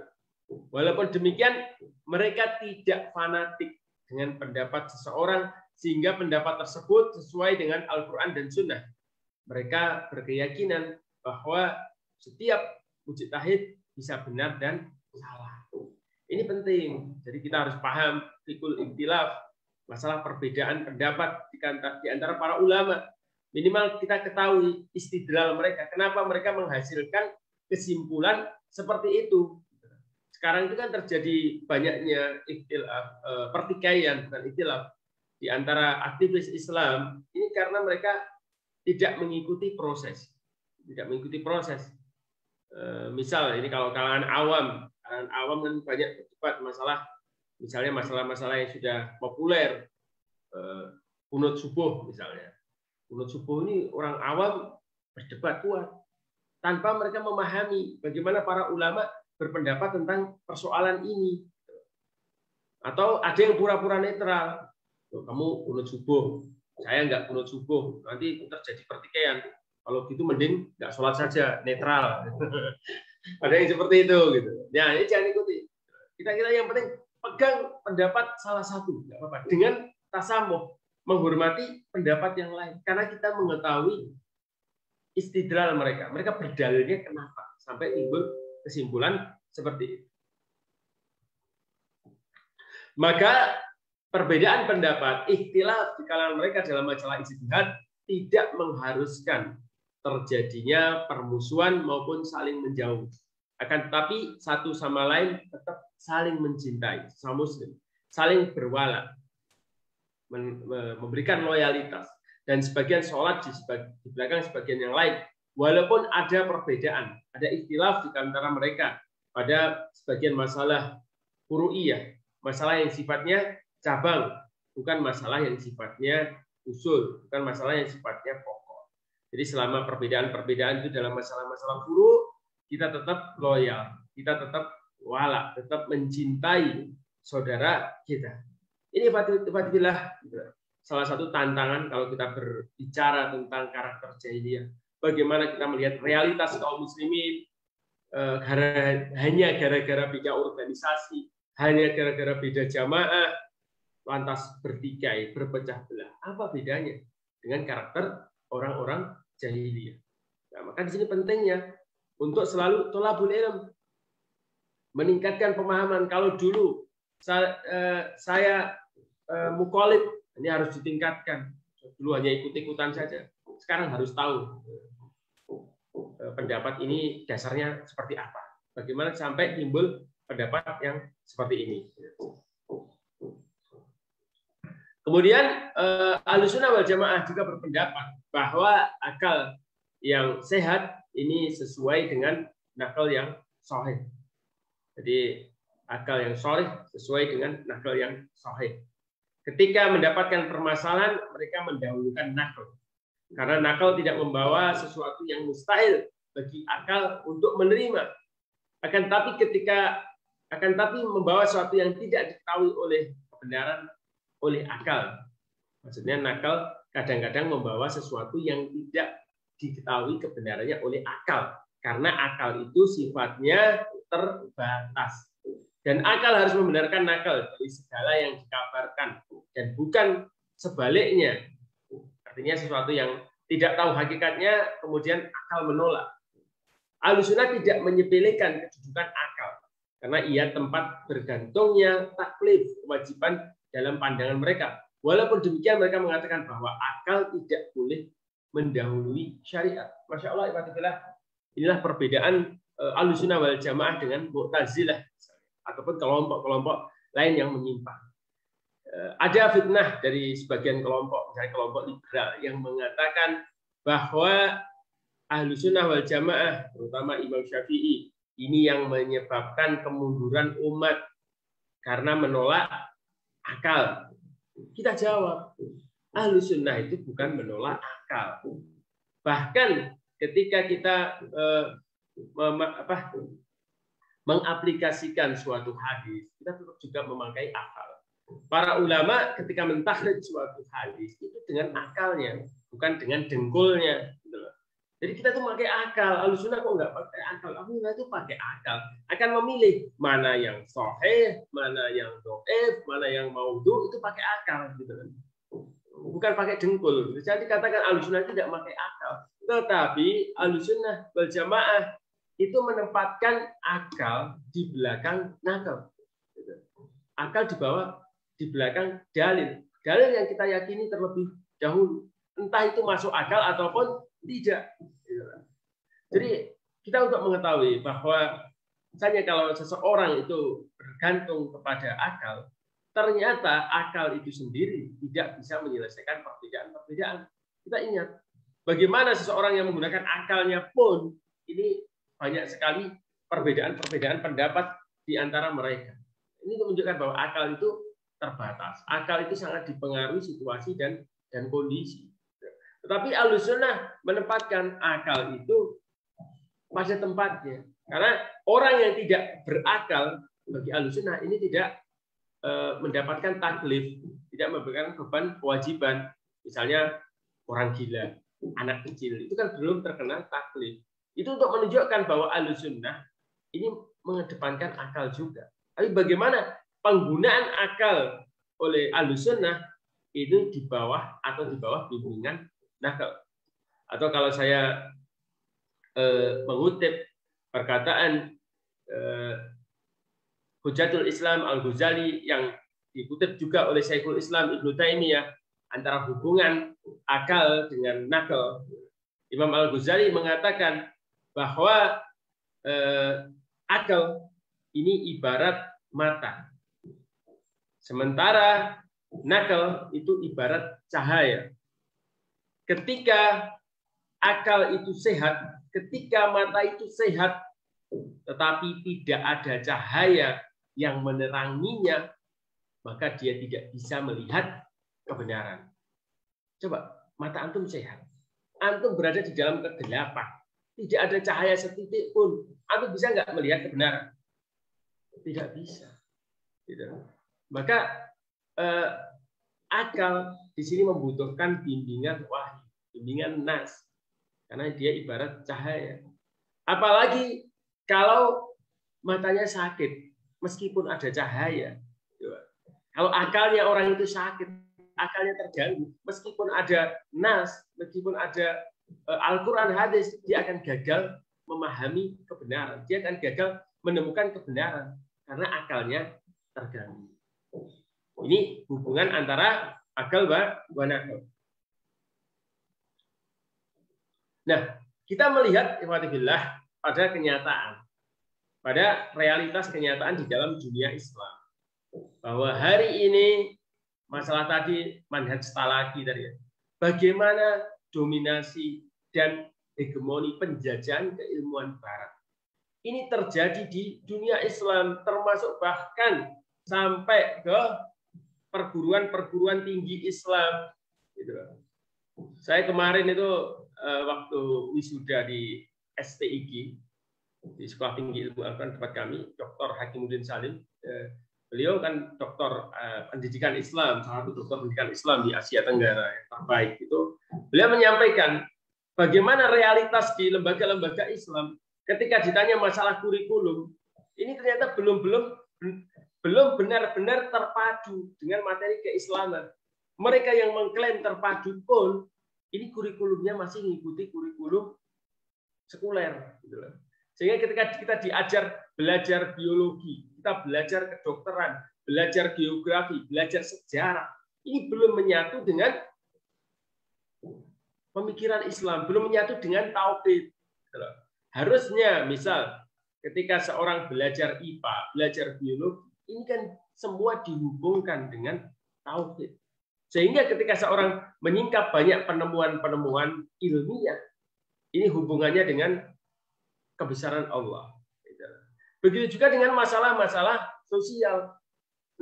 Walaupun demikian, mereka tidak fanatik dengan pendapat seseorang sehingga pendapat tersebut sesuai dengan Al-Quran dan Sunnah. Mereka berkeyakinan bahwa setiap mujtahid bisa benar dan salah. Ini penting. Jadi kita harus paham fikul ikhtilaf, masalah perbedaan pendapat di antara para ulama. Minimal kita ketahui istidlal mereka. Kenapa mereka menghasilkan kesimpulan seperti itu? Sekarang itu kan terjadi banyaknya ikhtilaf, pertikaian, bukan ikhtilaf, di antara aktivis Islam. Ini karena mereka tidak mengikuti proses. Tidak mengikuti proses. Misal ini kalau kalangan awam kan banyak berdebat masalah, misalnya masalah-masalah yang sudah populer, qunut subuh misalnya. Qunut subuh ini orang awam berdebat kuat tanpa mereka memahami bagaimana para ulama berpendapat tentang persoalan ini. Atau ada yang pura-pura netral. Kamu qunut subuh, saya nggak qunut subuh, nanti terjadi pertikaian. Kalau gitu mending nggak sholat saja, netral. Ada yang seperti itu gitu. Ya, ini jangan ikuti. Kita yang penting pegang pendapat salah satu, nggak apa-apa. Dengan tasamuh, menghormati pendapat yang lain, karena kita mengetahui istidlal mereka. Mereka berdalilnya kenapa sampai timbul kesimpulan seperti itu. Maka perbedaan pendapat, ikhtilaf di kalangan mereka dalam masalah ijtihad tidak mengharuskan terjadinya permusuhan maupun saling menjauh. Akan tetapi satu sama lain tetap saling mencintai, sama muslim, saling berwala, memberikan loyalitas, dan sebagian sholat di belakang sebagian yang lain. Walaupun ada perbedaan, ada ikhtilaf di antara mereka pada sebagian masalah furu'iyah, masalah yang sifatnya cabang, bukan masalah yang sifatnya usul, bukan masalah yang sifatnya pokok. Jadi selama perbedaan-perbedaan itu dalam masalah-masalah furu', kita tetap loyal, kita tetap wala, tetap mencintai saudara kita. Ini fadilah salah satu tantangan kalau kita berbicara tentang karakter jahiliyah. Bagaimana kita melihat realitas kaum muslimin hanya gara-gara beda organisasi, hanya gara-gara beda jamaah, lantas bertikai, berpecah belah. Apa bedanya dengan karakter orang-orang jahiliyah? Nah, maka di sini pentingnya untuk selalu tholabul ilm, meningkatkan pemahaman. Kalau dulu saya mukhalif, ini harus ditingkatkan. Dulu hanya ikut-ikutan saja. Sekarang harus tahu pendapat ini dasarnya seperti apa. Bagaimana sampai timbul pendapat yang seperti ini. Kemudian Ahlussunnah wal Jamaah juga berpendapat bahwa akal yang sehat ini sesuai dengan nakal yang sahih. Jadi akal yang sahih sesuai dengan nakal yang sahih. Ketika mendapatkan permasalahan, mereka mendahulukan nakal. Karena nakal tidak membawa sesuatu yang mustahil bagi akal untuk menerima. Akan tapi membawa sesuatu yang tidak diketahui oleh kebenaran oleh akal. Maksudnya nakal kadang-kadang membawa sesuatu yang tidak diketahui kebenarannya oleh akal. Karena akal itu sifatnya terbatas. Dan akal harus membenarkan nakal dari segala yang dikabarkan. Dan bukan sebaliknya. Artinya sesuatu yang tidak tahu hakikatnya, kemudian akal menolak. Ahlussunnah tidak menyepelekan kedudukan akal. Karena ia tempat bergantungnya taklif, kewajiban dalam pandangan mereka. Walaupun demikian mereka mengatakan bahwa akal tidak boleh mendahului syariat. Masya Allah, inilah perbedaan Ahlussunnah wal Jamaah dengan Mu'tazilah ataupun kelompok-kelompok lain yang menyimpang. Ada fitnah dari sebagian kelompok, misalnya kelompok liberal yang mengatakan bahwa Ahlussunnah wal Jamaah, terutama Imam Syafi'i, ini yang menyebabkan kemunduran umat karena menolak akal. Kita jawab, Ahlussunnah itu bukan menolak akal. Bahkan ketika kita mengaplikasikan suatu hadis, kita tetap juga memakai akal. Para ulama ketika mentakhrij suatu hadis itu dengan akalnya, bukan dengan dengkulnya. Jadi kita tuh pakai akal. Ahlussunnah kok nggak pakai akal? Ahlussunnah itu pakai akal. Akan memilih mana yang sahih, mana yang dhaif, mana yang maudhu, itu pakai akal, gitu kan. Bukan pakai dengkul. Jadi katakan Ahlussunnah tidak pakai akal. Tetapi Ahlussunnah wal Jamaah itu menempatkan akal di belakang nakal. Akal di belakang dalil. Dalil yang kita yakini terlebih dahulu. Entah itu masuk akal ataupun tidak. Jadi kita untuk mengetahui bahwa misalnya kalau seseorang itu bergantung kepada akal, ternyata akal itu sendiri tidak bisa menyelesaikan perbedaan-perbedaan. Kita ingat bagaimana seseorang yang menggunakan akalnya pun ini banyak sekali perbedaan-perbedaan pendapat di antara mereka. Ini menunjukkan bahwa akal itu terbatas. Akal itu sangat dipengaruhi situasi dan kondisi. Tetapi Ahlussunnah menempatkan akal itu pada tempatnya. Karena orang yang tidak berakal bagi Ahlussunnah ini tidak mendapatkan taklif, tidak memberikan beban kewajiban. Misalnya orang gila, anak kecil, itu kan belum terkena taklif. Itu untuk menunjukkan bahwa Ahlussunnah ini mengedepankan akal juga. Tapi bagaimana penggunaan akal oleh Ahlussunnah itu di bawah bimbingan nakal. Atau kalau saya mengutip perkataan Hujjatul Islam Al-Ghazali yang dikutip juga oleh Syekhul Islam Ibnu Taimiyah, antara hubungan akal dengan nakal. Imam Al-Ghazali mengatakan bahwa akal ini ibarat mata. Sementara nakal itu ibarat cahaya. Ketika akal itu sehat, ketika mata itu sehat, tetapi tidak ada cahaya yang meneranginya, maka dia tidak bisa melihat kebenaran. Coba, mata antum sehat. Antum berada di dalam kegelapan. Tidak ada cahaya setitik pun. Antum bisa nggak melihat kebenaran? Tidak bisa. Maka akal di sini membutuhkan bimbingan wahyu, bimbingan nas, karena dia ibarat cahaya. Apalagi kalau matanya sakit, meskipun ada cahaya. Kalau akalnya orang itu sakit, akalnya terganggu, meskipun ada nas, meskipun ada Al-Quran, hadis, dia akan gagal memahami kebenaran. Dia akan gagal menemukan kebenaran karena akalnya terganggu. Ini hubungan antara akal wa nakal. Nah, kita melihat ikhwatillah pada kenyataan, pada realitas kenyataan di dalam dunia Islam, bahwa hari ini masalah tadi manhaj talaki tadi, bagaimana dominasi dan hegemoni penjajahan keilmuan Barat ini terjadi di dunia Islam, termasuk bahkan sampai ke perguruan-perguruan tinggi Islam. Saya kemarin itu waktu wisuda di STIG, di Sekolah Tinggi Ilmu Al-Quran tempat kami, Dr. Hakimuddin Salim. Beliau kan dokter pendidikan Islam, salah satu dokter pendidikan Islam di Asia Tenggara yang terbaik itu. Beliau menyampaikan bagaimana realitas di lembaga-lembaga Islam ketika ditanya masalah kurikulum, ini ternyata belum benar-benar terpadu dengan materi keislaman. Mereka yang mengklaim terpadu pun ini kurikulumnya masih mengikuti kurikulum sekuler, sehingga ketika kita belajar biologi, kita belajar kedokteran, belajar geografi, belajar sejarah, ini belum menyatu dengan pemikiran Islam, belum menyatu dengan tauhid. Harusnya misal ketika seorang belajar IPA, belajar biologi, ini kan semua dihubungkan dengan tauhid. Sehingga ketika seorang menyingkap banyak penemuan-penemuan ilmiah, ini hubungannya dengan kebesaran Allah. Begitu juga dengan masalah-masalah sosial.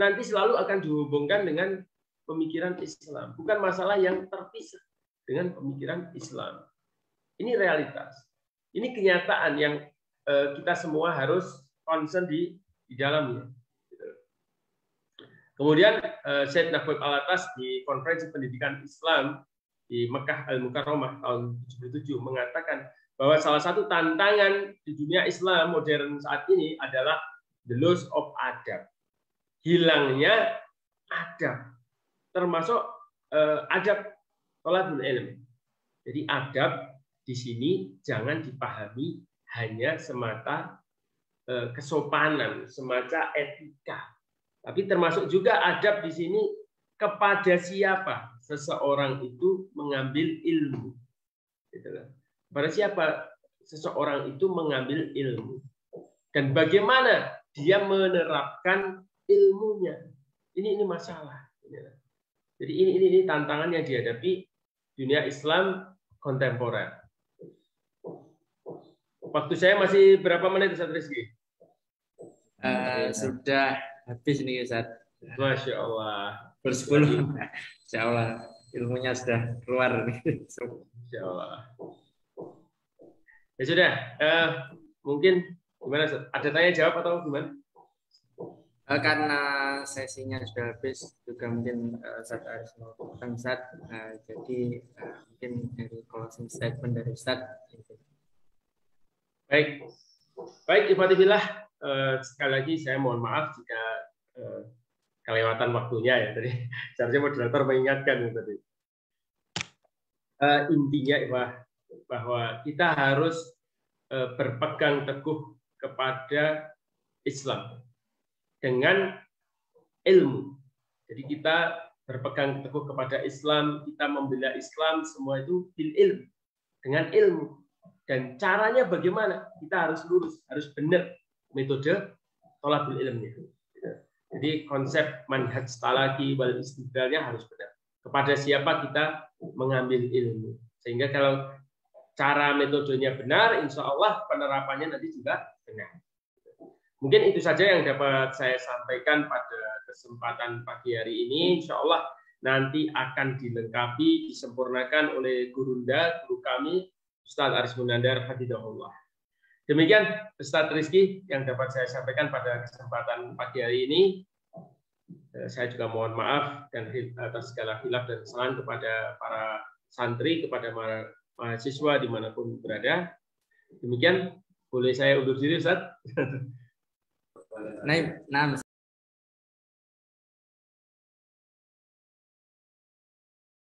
Nanti selalu akan dihubungkan dengan pemikiran Islam. Bukan masalah yang terpisah dengan pemikiran Islam. Ini realitas. Ini kenyataan yang kita semua harus concern di dalamnya. Kemudian Syed Naqib Al-Atas di Konferensi Pendidikan Islam di Mekah Al-Mukarramah tahun 1977 mengatakan bahwa salah satu tantangan di dunia Islam modern saat ini adalah the loss of adab. Hilangnya adab. Termasuk adab thalabul ilm. Jadi adab di sini jangan dipahami hanya semata kesopanan, semata etika. Tapi termasuk juga adab di sini kepada siapa seseorang itu mengambil ilmu. Pada siapa seseorang itu mengambil ilmu dan bagaimana dia menerapkan ilmunya. Ini masalah. Jadi ini tantangan yang dihadapi dunia Islam kontemporer. Waktu saya masih berapa menit, Ustaz Rizky? Sudah habis nih, Ustaz. Masya Allah. Bersepuluh. Insya Allah ilmunya sudah keluar. Insya Allah. Ya sudah, mungkin gimana? Ada tanya jawab atau gimana? Karena sesinya sudah habis, juga mungkin Ustaz Aris mau potong Ustaz. Jadi mungkin dari closing statement dari Ustaz. Baik, Ikhwatifillah. Sekali lagi saya mohon maaf jika kelewatan waktunya ya tadi. Seharusnya moderator mengingatkan tadi. Intinya bahwa kita harus berpegang teguh kepada Islam dengan ilmu. Jadi kita berpegang teguh kepada Islam, kita membela Islam, semua itu bil ilm, dengan ilmu. Dan caranya bagaimana? Kita harus lurus, harus benar metode thalabul ilmnya. Jadi konsep manhaj talaqi wal istidlalnya harus benar. Kepada siapa kita mengambil ilmu. Sehingga kalau cara metodenya benar, insya Allah penerapannya nanti juga benar. Mungkin itu saja yang dapat saya sampaikan pada kesempatan pagi hari ini. Insya Allah nanti akan dilengkapi, disempurnakan oleh gurunda, guru kami, Ustaz Aris Munandar Hafizahullah. Demikian Ustaz Rizky yang dapat saya sampaikan pada kesempatan pagi hari ini. Saya juga mohon maaf dan atas segala khilaf dan kesalahan kepada para santri, kepada mahasiswa dimanapun berada. Demikian, boleh saya undur diri Ustaz? Nah,